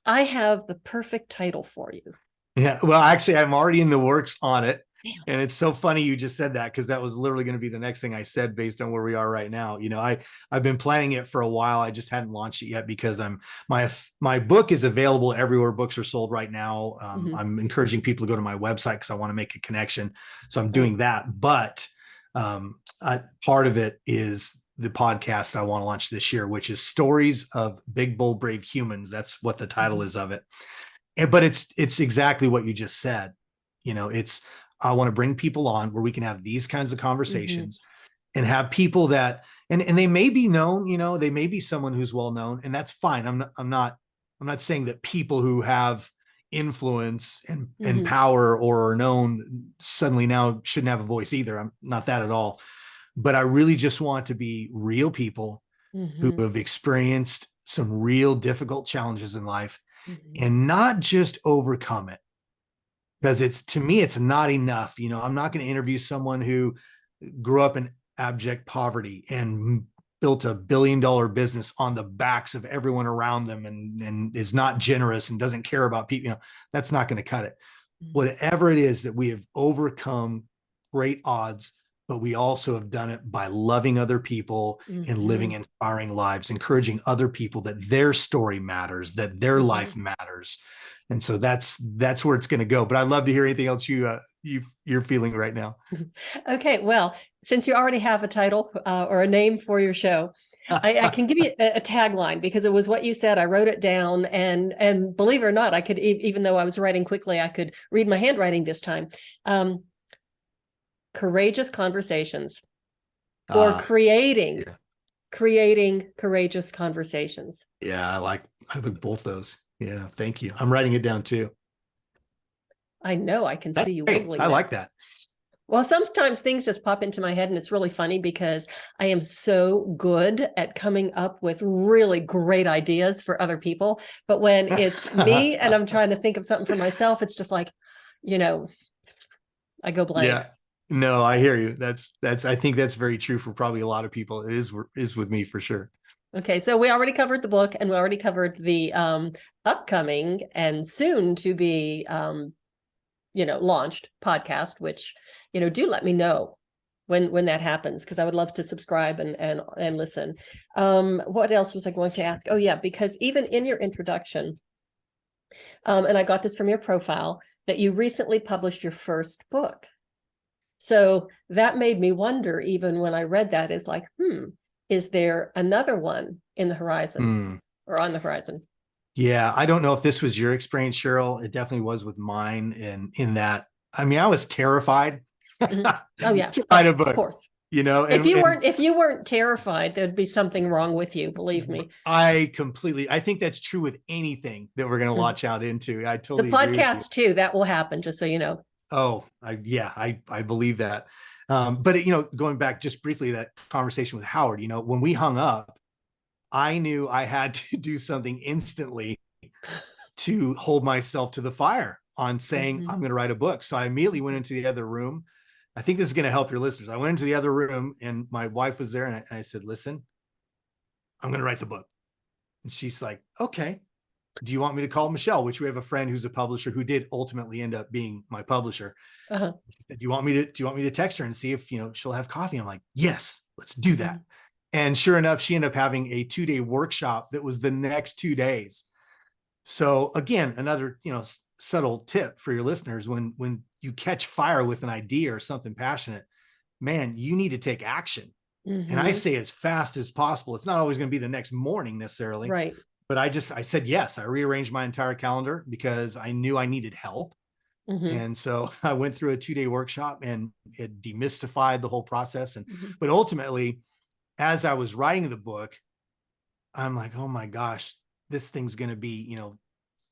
the perfect title for you. Yeah. Well, actually, I'm already in the works on it. Damn. And it's so funny you just said that, because that was literally going to be the next thing I said based on where we are right now. I've been planning it for a while. I just hadn't launched it yet because my book is available everywhere books are sold right now. I'm encouraging people to go to my website because I want to make a connection. So I'm doing that. But part of it is the podcast I want to launch this year, which is Stories of Big, Bold, Brave Humans. That's what the title is of it. But it's exactly what you just said. I want to bring people on where we can have these kinds of conversations and have people that, and they may be known, they may be someone who's well known, and that's fine. I'm not saying that people who have influence and power or are known suddenly now shouldn't have a voice either. I'm not that at all. But I really just want to be real people who have experienced some real difficult challenges in life and not just overcome it. Because to me, it's not enough. I'm not going to interview someone who grew up in abject poverty and built $1 billion business on the backs of everyone around them and is not generous and doesn't care about people. That's not going to cut it. Whatever it is that we have overcome great odds, but we also have done it by loving other people and living inspiring lives, encouraging other people that their story matters, that their life matters. And so that's where it's going to go. But I'd love to hear anything else you're feeling right now. Okay. Well, since you already have a title or a name for your show, I can give you a tagline, because it was what you said. I wrote it down, and believe it or not, I could, even though I was writing quickly, I could read my handwriting this time. Courageous conversations, or creating courageous conversations. Yeah, I like both those. Yeah, thank you. I'm writing it down too. I know, I can see you wiggling. I like that. Well, sometimes things just pop into my head, and it's really funny because I am so good at coming up with really great ideas for other people. But when it's me and I'm trying to think of something for myself, it's just like, you know, I go blank. Yeah. No, I hear you. I think that's very true for probably a lot of people. It is with me for sure. Okay, so we already covered the book, and we already covered the upcoming and soon to be launched podcast, which, do let me know when that happens, because I would love to subscribe and listen. What else was I going to ask? Oh yeah, because even in your introduction, and I got this from your profile, that you recently published your first book. So that made me wonder, even when I read that, is like, is there another one in the horizon or on the horizon? Yeah, I don't know if this was your experience, Cheryl. It definitely was with mine. And in that, I mean, I was terrified Oh yeah, to write a book, of course. and If you weren't terrified, there'd be something wrong with you, believe me. I think that's true with anything that we're going to launch out into. I totally the agree with podcast too, that will happen, just so you know. Oh, I believe that. But going back just briefly to that conversation with Howard, when we hung up, I knew I had to do something instantly to hold myself to the fire on saying, I'm going to write a book. So I immediately went into the other room. I think this is going to help your listeners. I went into the other room and my wife was there, and I said, listen, I'm going to write the book. And she's like, okay, do you want me to call Michelle? Which we have a friend who's a publisher who did ultimately end up being my publisher. Uh-huh. Do you want me to text her and see if, she'll have coffee? I'm like, yes, let's do that. And sure enough, she ended up having a 2-day workshop that was the next 2 days. So again, another, subtle tip for your listeners: when you catch fire with an idea or something passionate, man, you need to take action. And I say as fast as possible. It's not always going to be the next morning necessarily. Right. But I said yes. I rearranged my entire calendar because I knew I needed help. And so I went through a 2-day workshop, and it demystified the whole process. But ultimately, as I was writing the book, I'm like, oh my gosh, this thing's going to be,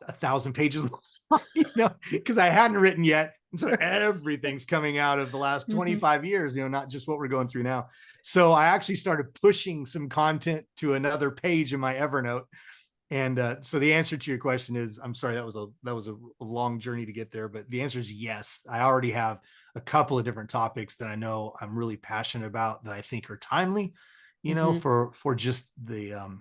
1,000 pages long, because I hadn't written yet. And so everything's coming out of the last 25 years, not just what we're going through now. So I actually started pushing some content to another page in my Evernote. And so the answer to your question is, I'm sorry, that was a long journey to get there, but the answer is yes. I already have a couple of different topics that I know I'm really passionate about, that I think are timely, for just the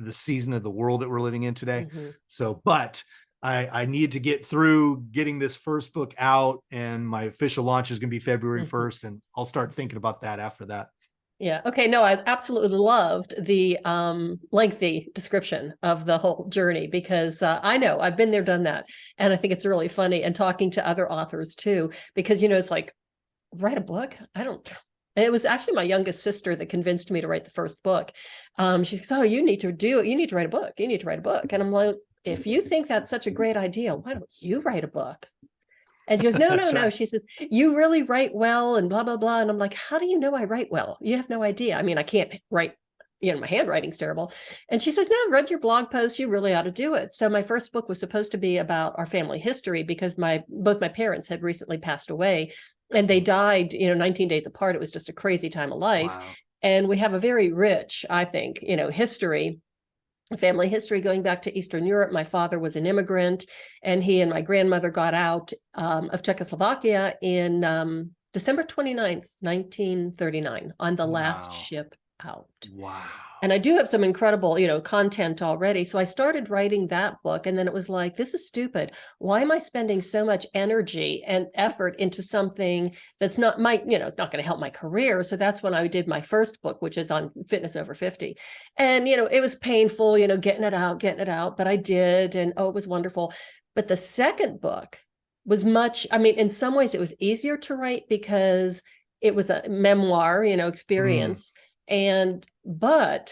season of the world that we're living in today. So, but I need to get through getting this first book out, and my official launch is going to be February 1st. And I'll start thinking about that after that. Yeah. Okay. No, I absolutely loved the lengthy description of the whole journey, because I know I've been there, done that. And I think it's really funny, and talking to other authors too, because, it's like, write a book. It was actually my youngest sister that convinced me to write the first book. She says, oh, you need to write a book. You need to write a book. And I'm like, if you think that's such a great idea, why don't you write a book? And she goes, no. Right. She says, you really write well, and blah, blah, blah. And I'm like, how do you know I write well? You have no idea. I mean, I can't write, my handwriting's terrible. And she says, no, I've read your blog posts. You really ought to do it. So my first book was supposed to be about our family history, because both my parents had recently passed away, and they died, 19 days apart. It was just a crazy time of life. Wow. And we have a very rich, I think, history, family history going back to Eastern Europe. My father was an immigrant, and he and my grandmother got out of Czechoslovakia in December 29th, 1939, on the last ship out. Wow. And I do have some incredible, content already. So I started writing that book, and then it was like, this is stupid. Why am I spending so much energy and effort into something that's not it's not going to help my career? So that's when I did my first book, which is on fitness over 50. And, it was painful, getting it out, but I did. And it was wonderful. But the second book was in some ways it was easier to write, because it was a memoir, experience. But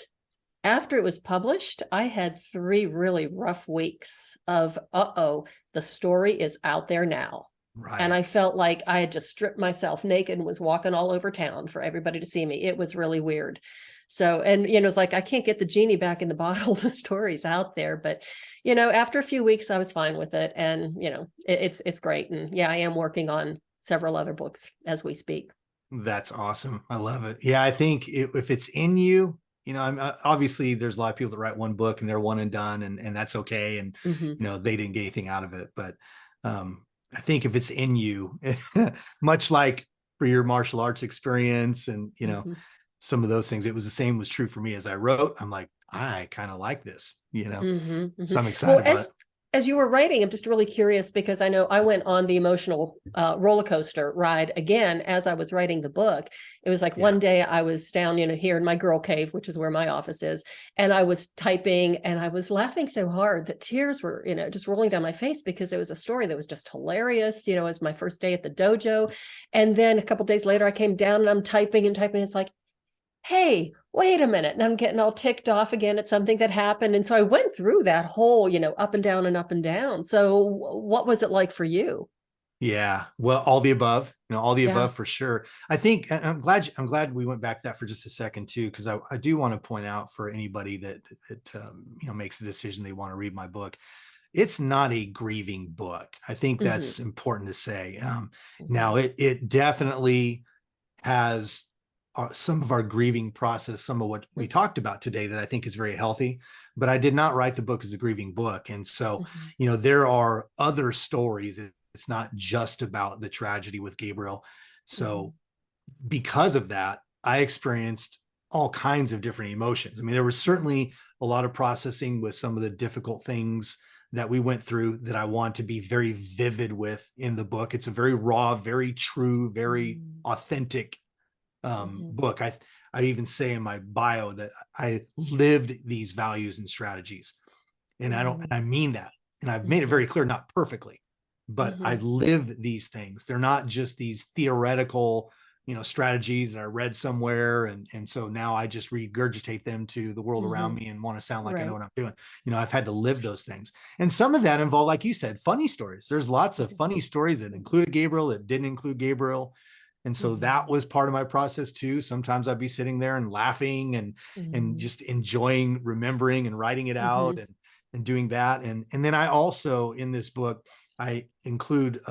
after it was published, I had 3 really rough weeks of, the story is out there now. Right. And I felt like I had just stripped myself naked and was walking all over town for everybody to see me. It was really weird. So, and, it's like, I can't get the genie back in the bottle. The story's out there, but, after a few weeks, I was fine with it. And, it's great. And yeah, I am working on several other books as we speak. That's awesome. I love it. Yeah, I think if it's in you, I'm obviously there's a lot of people that write one book and they're one and done, and that's okay. And Mm-hmm. they didn't get anything out of it. But I think if it's in you, much like for your martial arts experience, and Mm-hmm. some of those things, it was the same was true for me as I wrote. I'm like, I kind of like this, Mm-hmm. so I'm Mm-hmm. Well, excited about it. as you were writing, I'm just really curious because I know I went on the emotional roller coaster ride again as I was writing the book. It was like Yeah. one day I was down, here in my girl cave, which is where my office is, and I was typing and I was laughing so hard that tears were, just rolling down my face because it was a story that was just hilarious. It was my first day at the dojo, and then a couple days later I came down and I'm typing and typing. It's like, hey, wait a minute. And I'm getting all ticked off again at something that happened. And so I went through that whole, up and down and up and down. So what was it like for you? Yeah, well, all the above, all the Yeah. above for sure. I think and I'm glad we went back that for just a second too, because I do want to point out for anybody that makes the decision they want to read my book, it's not a grieving book. I think Mm-hmm. that's important to say. Mm-hmm. Now it definitely has some of our grieving process, some of what we talked about today that I think is very healthy, but I did not write the book as a grieving book. And so, Mm-hmm. there are other stories. It's not just about the tragedy with Gabriel. Mm-hmm. So because of that, I experienced all kinds of different emotions. I mean, there was certainly a lot of processing with some of the difficult things that we went through that I want to be very vivid with in the book. It's a very raw, very true, very authentic Mm-hmm. book. I even say in my bio that I lived these values and strategies, and I mean that, and I've made it Mm-hmm. very clear, not perfectly, but Mm-hmm. I've lived these things. They're not just these theoretical, strategies that I read somewhere, and so now I just regurgitate them to the world around Mm-hmm. me and want to sound like I know Right. what I'm doing. I've had to live those things, and some of that involve, like you said, funny stories. There's lots of funny stories that included Gabriel, that didn't include Gabriel. And so that Mm-hmm. was part of my process too. Sometimes I'd be sitting there and laughing and Mm-hmm. just enjoying remembering and writing it out Mm-hmm. and doing that. And then I also in this book I include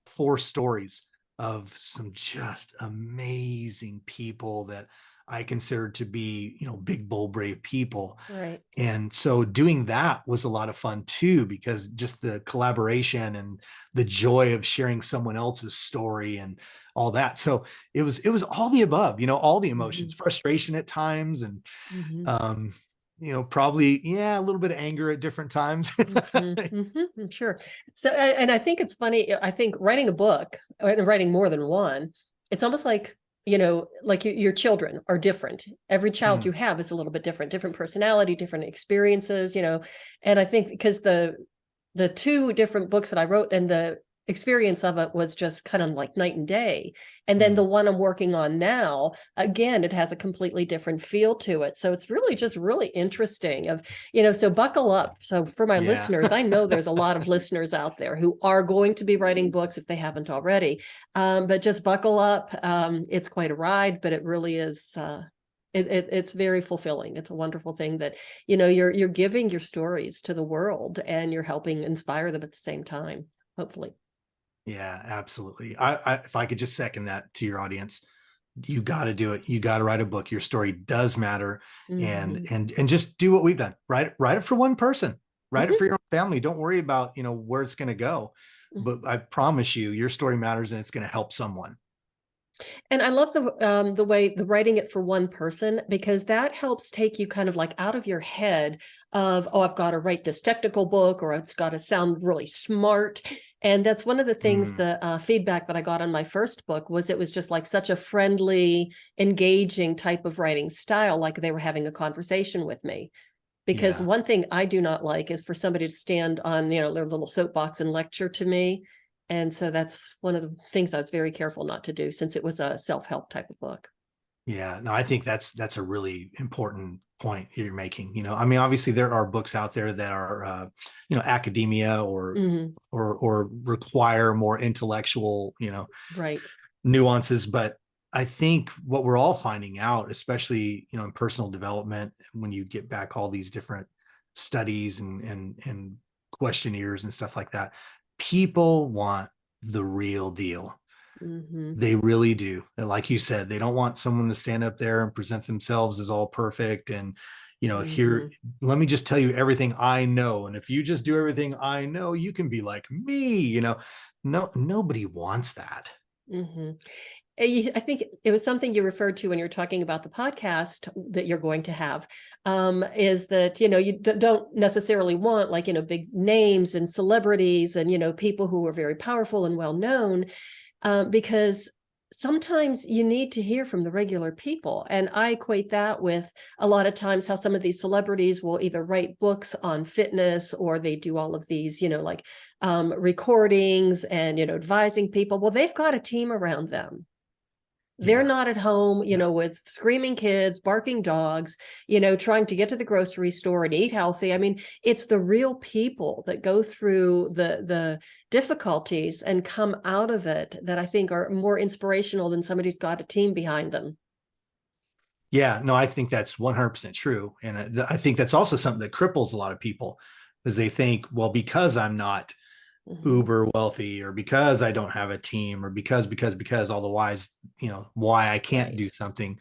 4 stories of some just amazing people that I considered to be, big, bold, brave people. Right. And so doing that was a lot of fun too, because just the collaboration and the joy of sharing someone else's story and all that. So it was all the above, all the Mm-hmm. emotions, frustration at times, and Mm-hmm. um, probably, yeah, a little bit of anger at different times. Mhm, mhm, sure. So, and I think it's funny. I think writing a book and writing more than one, it's almost like, like your children are different. Every child you Mm, have is a little bit different, different personality, different experiences, and I think because the 2 different books that I wrote and the experience of it was just kind of like night and day. And then the mm, one I'm working on now, again, it has a completely different feel to it. So it's really just really interesting so buckle up. So for my yeah. listeners, I know there's a lot of listeners out there who are going to be writing books if they haven't already. But just buckle up. It's quite a ride, but it really is it's very fulfilling. It's a wonderful thing that you're giving your stories to the world and you're helping inspire them at the same time, hopefully. Yeah, absolutely. If I could just second that to your audience, you got to do it. You got to write a book. Your story does matter, and Mhm. and just do what we've done. Write it for one person. Write it Mhm. for your own family. Don't worry about where it's going to go. Mhm. But I promise you, your story matters, and it's going to help someone. And I love the way the writing it for one person, because that helps take you kind of like out of your head of, oh, I've got to write this technical book or it's got to sound really smart. And that's one of the things, Mm, the feedback that I got on my first book was it was just like such a friendly, engaging type of writing style, like they were having a conversation with me. Because yeah. one thing I do not like is for somebody to stand on, their little soapbox and lecture to me. And so that's one of the things I was very careful not to do since it was a self-help type of book. Yeah, no, I think that's a really important point you're making. I mean, obviously there are books out there that are, academia Mhm. or require more intellectual, Right. nuances. But I think what we're all finding out, especially, in personal development, when you get back all these different studies and questionnaires and stuff like that, people want the real deal. Mm-hmm. They really do. And like you said, they don't want someone to stand up there and present themselves as all perfect. And, Mm-hmm. here, let me just tell you everything I know. And if you just do everything I know, you can be like me, no, nobody wants that. Mm-hmm. I think it was something you referred to when you were talking about the podcast that you're going to have, is that, you don't necessarily want like, big names and celebrities and, people who are very powerful and well known, because sometimes you need to hear from the regular people. And I equate that with a lot of times how some of these celebrities will either write books on fitness or they do all of these, like recordings and, advising people. Well, they've got a team around them. They're Yeah. not at home, Yeah. with screaming kids, barking dogs, trying to get to the grocery store and eat healthy. I mean, it's the real people that go through the difficulties and come out of it that I think are more inspirational than somebody's got a team behind them. Yeah, no, I think that's 100% true. And I think that's also something that cripples a lot of people is they think, well, because I'm not Mhm. uber wealthy or because I don't have a team or because all the whys, why I can't Right. do something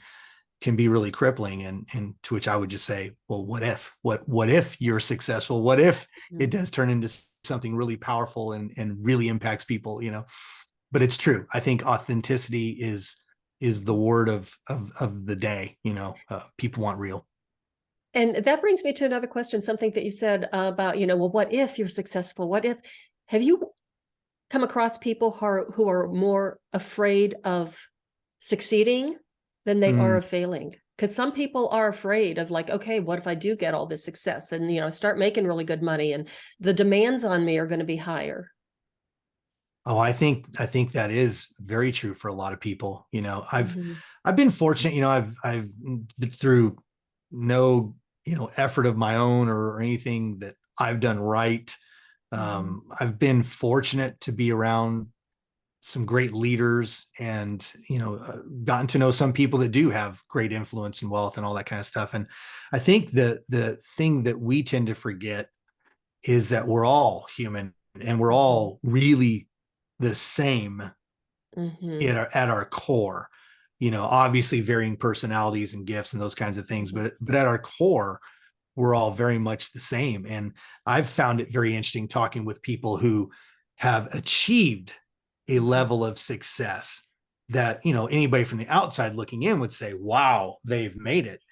can be really crippling. And to which I would just say, well, what if you're successful? What if it Mhm. does turn into something really powerful and really impacts people, but it's true. I think authenticity is the word of the day. People want real. And that brings me to another question, something that you said about, well, what if you're successful? What if, have you come across people who are more afraid of succeeding than they are Mm. of failing? Because some people are afraid of like, okay, what if I do get all this success and start making really good money and the demands on me are going to be higher. Oh, I think that is very true for a lot of people. Mm-hmm. I've been fortunate. I've been through no effort of my own or anything that I've done right. Mm-hmm. I've been fortunate to be around some great leaders and gotten to know some people that do have great influence and wealth and all that kind of stuff. And I think the thing that we tend to forget is that we're all human and we're Mm-hmm. all really the same Mm-hmm. at our core. Obviously varying personalities and gifts and those kinds of things, but at our core we're all very much the same. And I've found it very interesting talking with people who have achieved a Mm-hmm. level of success that anybody from the outside looking in would say, wow, they've made it.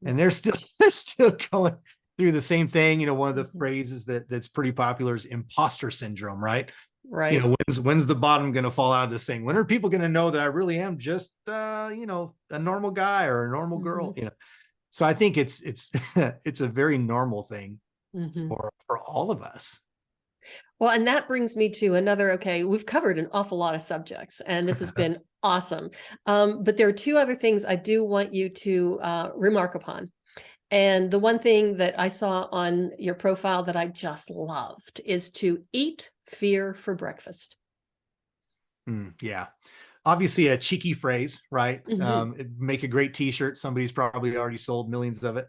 And they're still they're still going through the same thing. One of the Mm-hmm. phrases that's pretty popular is imposter syndrome, right? Right. When's the bottom going to fall out of this thing? When are people going to know that I really am just a normal guy or a normal Mm-hmm. girl? So I think it's it's a very normal thing Mm-hmm. for all of us. Well, and that brings me to another, okay, we've covered an awful lot of subjects, and this has been awesome. But there are two other things I do want you to remark upon. And the one thing that I saw on your profile that I just loved is to eat fear for breakfast. Yeah, obviously a cheeky phrase, right? Hmm. It'd make a great T-shirt. Somebody's probably already sold millions of it.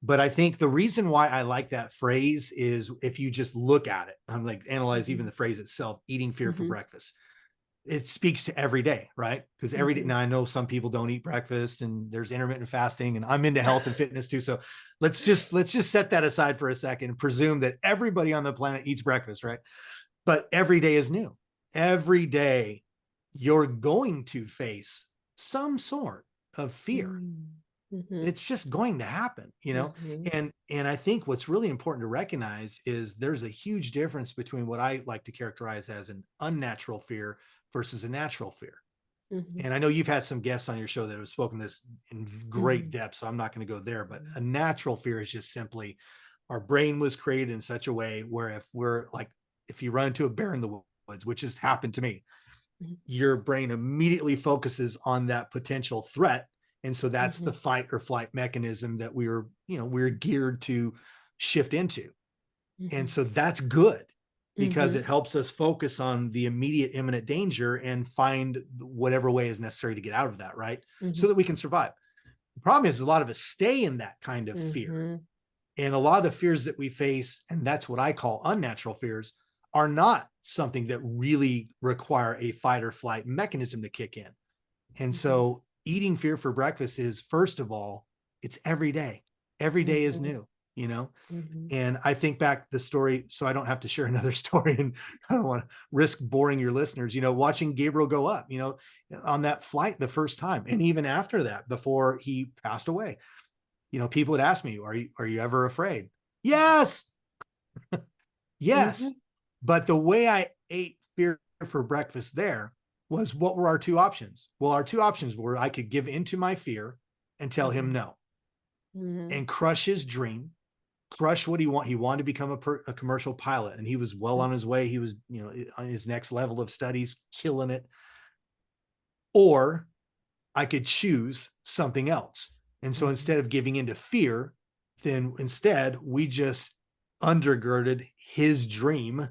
But I think the reason why I like that phrase is if you just look at it, I'm like analyze even Hmm. the phrase itself, eating fear for Hmm. breakfast. It speaks to every day, right? Because every day Hmm. now I know some people don't eat breakfast and there's intermittent fasting and I'm into health and fitness too. So let's just set that aside for a second and presume that everybody on the planet eats breakfast, right? But every day is new. Every day you're going to face some sort of fear. Hmm. It's just going to happen. Hmm. And I think what's really important to recognize is there's a huge difference between what I like to characterize as an unnatural fear versus a natural fear. Hmm. And I know you've had some guests on your show that have spoken this in great Hmm. depth, so I'm not going to go there, but a natural fear is just simply our brain was created in such a way where if you run into a bear in the woods, which has happened to me, your brain immediately focuses on that potential threat. And so that's the Hmm. fight or flight mechanism that we're geared to shift into. And Hmm. so that's good because it Hmm. helps us focus on the immediate imminent danger and find whatever way is necessary to get out of that, right? So Hmm. that we can survive. The problem is a lot of us stay in that kind of fear. Hmm. And a lot of the fears that we face, and that's what I call unnatural fears, are not something that really require a fight or flight mechanism to kick in. And so eating fear for breakfast is, first of all, it's every day. Every day is new, you know? And I think back the story, so I don't have to share another story, and I don't want to risk boring your listeners, you know, watching Gabriel go up, you know, on that flight the first time. And even after that, before he passed away, you know, people would ask me, are you ever afraid? Yes. Yes. But the way I ate fear for breakfast there was, what were our two options? Well, our two options were, I could give into my fear and tell him no and crush his dream, crush what he wanted. He wanted to become a commercial pilot, and he was well on his way. He was, you know, on his next level of studies, killing it. Or I could choose something else. And so instead of giving into fear, then instead we just undergirded his dream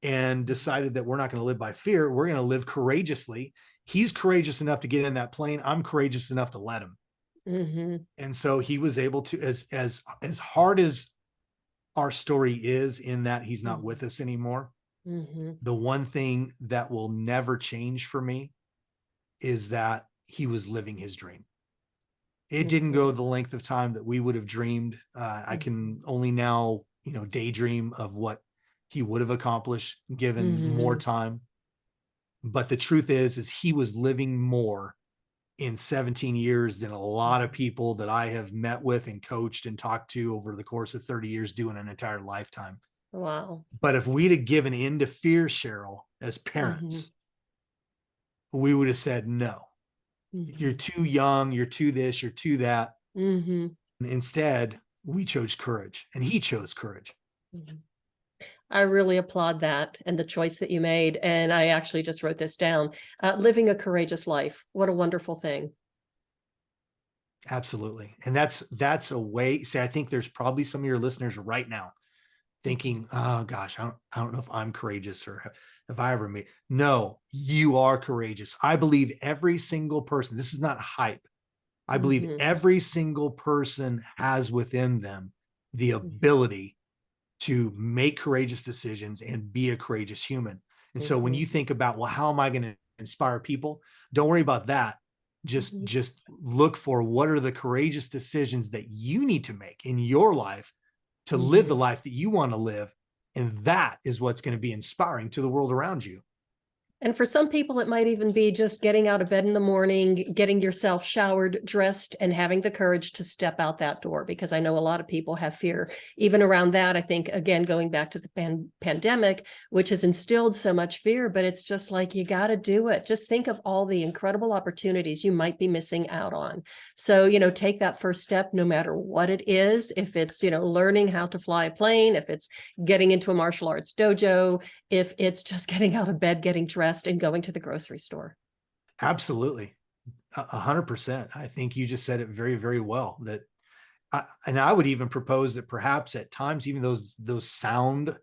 and decided that we're not going to live by fear. We're going to live courageously. He's courageous enough to get in that plane. I'm courageous enough to let him. And so he was able to, as hard as our story is in that he's not with us anymore, the one thing that will never change for me is that he was living his dream. It didn't go the length of time that we would have dreamed. I can only now, you know, daydream of what he would have accomplished given more time. But the truth is he was living more in 17 years than a lot of people that I have met with and coached and talked to over the course of 30 years doing an entire lifetime. Wow. But if we'd have given in to fear, Cheryl, as parents, we would have said, no, you're too young, you're too this, you're too that. And instead, we chose courage, and he chose courage. I really applaud that and the choice that you made. And I actually just wrote this down. Living a courageous life. What a wonderful thing. Absolutely. And that's a way. See, I think there's probably some of your listeners right now thinking, oh gosh, I don't know if I'm courageous or if I ever made. No, you are courageous. I believe every single person, this is not hype. I believe every single person has within them the ability to make courageous decisions and be a courageous human. And so when you think about, well, how am I going to inspire people? Don't worry about that. Just look for, what are the courageous decisions that you need to make in your life to live the life that you want to live. And that is what's going to be inspiring to the world around you. And for some people, it might even be just getting out of bed in the morning, getting yourself showered, dressed, and having the courage to step out that door, because I know a lot of people have fear. Even around that, I think, again, going back to the pandemic, which has instilled so much fear, but it's just like, you got to do it. Just think of all the incredible opportunities you might be missing out on. So, you know, take that first step, no matter what it is. If it's, you know, learning how to fly a plane, if it's getting into a martial arts dojo, if it's just getting out of bed, getting dressed, and going to the grocery store. Absolutely. 100%. I think you just said it very, very well. That, and I would even propose that perhaps at times, even those sound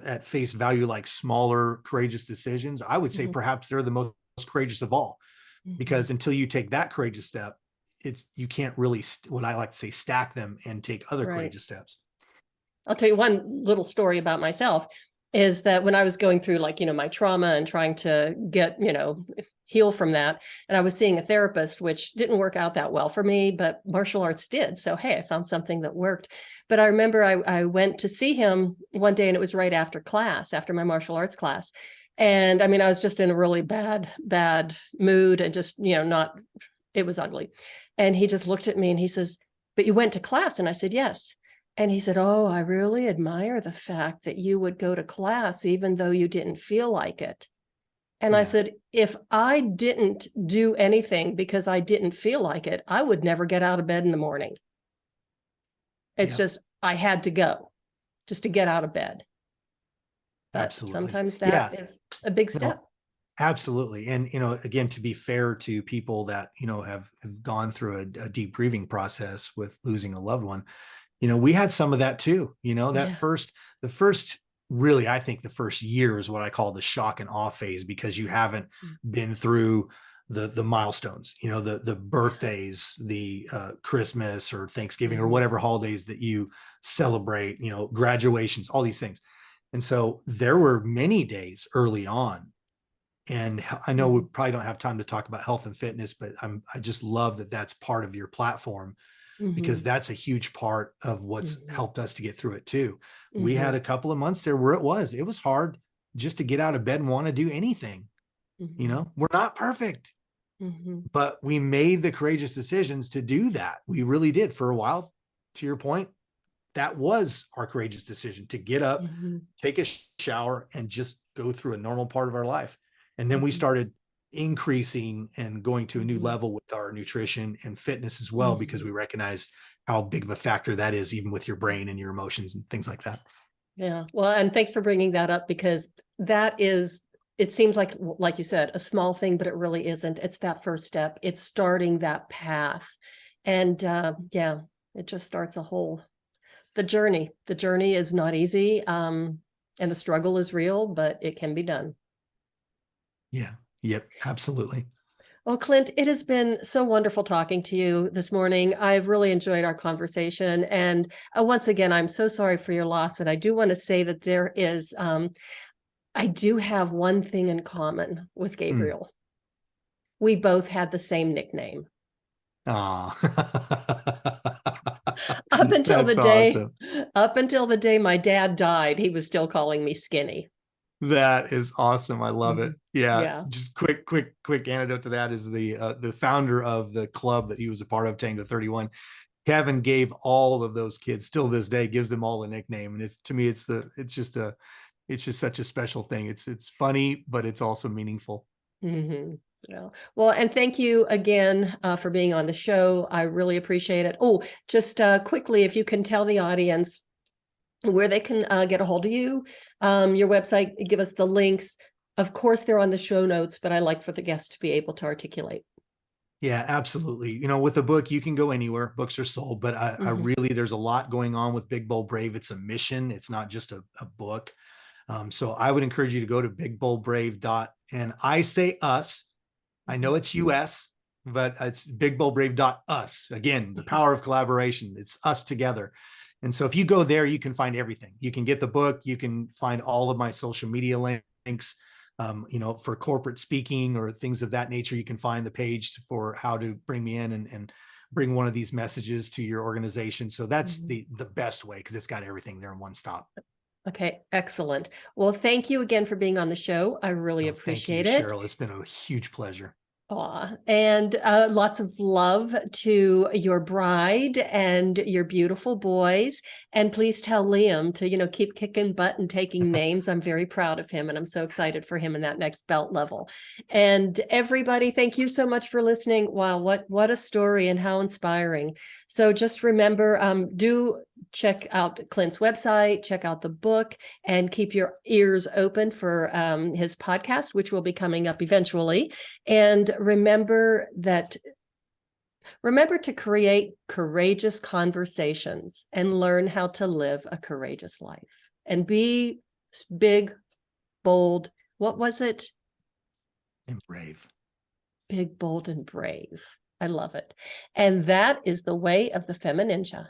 at face value like smaller, courageous decisions, I would say perhaps they're the most courageous of all, because until you take that courageous step, you can't really, what I like to say, stack them and take other courageous steps. I'll tell you one little story about myself. Is that when I was going through, like, you know, my trauma and trying to get, you know, heal from that. And I was seeing a therapist, which didn't work out that well for me, but martial arts did. So, hey, I found something that worked. But I remember I went to see him one day, and it was right after class, after my martial arts class. And I mean, I was just in a really bad mood, and just, you know, it was ugly. And he just looked at me and he says, "But you went to class?" And I said, "Yes." And he said, "Oh, I really admire the fact that you would go to class even though you didn't feel like it." And I said, if I didn't do anything because I didn't feel like it, I would never get out of bed in the morning. It's just, I had to go just to get out of bed. But absolutely. Sometimes that is a big step. No, absolutely. And, you know, again, to be fair to people that, you know, have gone through a deep grieving process with losing a loved one, you know, we had some of that too. You know, the first, really, I think the first year is what I call the shock and awe phase, because you haven't been through the milestones, you know, the birthdays, the Christmas or Thanksgiving or whatever holidays that you celebrate, you know, graduations, all these things. And so there were many days early on. And I know we probably don't have time to talk about health and fitness, but I just love that that's part of your platform, because Mm-hmm. that's a huge part of what's Mm-hmm. helped us to get through it too. We Mm-hmm. had a couple of months there where it was hard just to get out of bed and want to do anything. Mm-hmm. We're not perfect, Mm-hmm. but we made the courageous decisions to do that. We really did. For a while, to your point, that was our courageous decision, to get up, Mm-hmm. take a shower, and just go through a normal part of our life. And then we Mm-hmm. started increasing and going to a new Mm-hmm. level with our nutrition and fitness as well, because Mm-hmm. we recognized how big of a factor that is, even with your brain and your emotions and things like that. Yeah. Well, and thanks for bringing that up, because that is, it seems like you said, a small thing, but it really isn't. It's that first step. It's starting that path. And yeah, it just starts the journey. The journey is not easy. And the struggle is real, but it can be done. Yeah. Yep. Absolutely. Well, Clint, it has been so wonderful talking to you this morning. I've really enjoyed our conversation. And once again, I'm so sorry for your loss. And I do want to say that I do have one thing in common with Mm. Gabriel. We both had the same nickname. Aw. Up until the That's day, awesome. up until the day my dad died, he was still calling me Skinny. That is awesome. I love it. Mhm. Yeah. Yeah. Just quick anecdote to that is the founder of the club that he was a part of, Tango 31. Kevin gave all of those kids, still this day, gives them all a nickname. And it's, to me, it's just such a special thing. It's funny, but it's also meaningful. Mm-hmm. Yeah. Well, and thank you again for being on the show. I really appreciate it. Oh, just quickly, if you can tell the audience where they can get a hold of you, your website, give us the links. Of course, they're on the show notes, but I like for the guests to be able to articulate. Yeah, absolutely. With a book, you can go anywhere. Books are sold, but I Mm-hmm. really, there's a lot going on with Big Bold Brave. It's a mission. It's not just a book. So I would encourage you to go to BigBoldBrave. And I say us. I know it's US, but it's BigBoldBrave.us. Again, the power of collaboration. It's us together. And so if you go there, you can find everything. You can get the book. You can find all of my social media links. For corporate speaking or things of that nature, you can find the page for how to bring me in and bring one of these messages to your organization. So that's Mm-hmm. the best way, because it's got everything there in one stop. Okay, excellent. Well, thank you again for being on the show. I really No, thank you, appreciate it. Cheryl. It's been a huge pleasure. Aw, and lots of love to your bride and your beautiful boys. And please tell Liam to, keep kicking butt and taking names. I'm very proud of him, and I'm so excited for him in that next belt level. And everybody, thank you so much for listening. Wow, what a story, and how inspiring. So just remember, do check out Clint's website, check out the book, and keep your ears open for his podcast, which will be coming up eventually. And remember to create courageous conversations and learn how to live a courageous life. And be big, bold. What was it? And brave. Big, bold, and brave. I love it. And that is the way of the FemiNinja.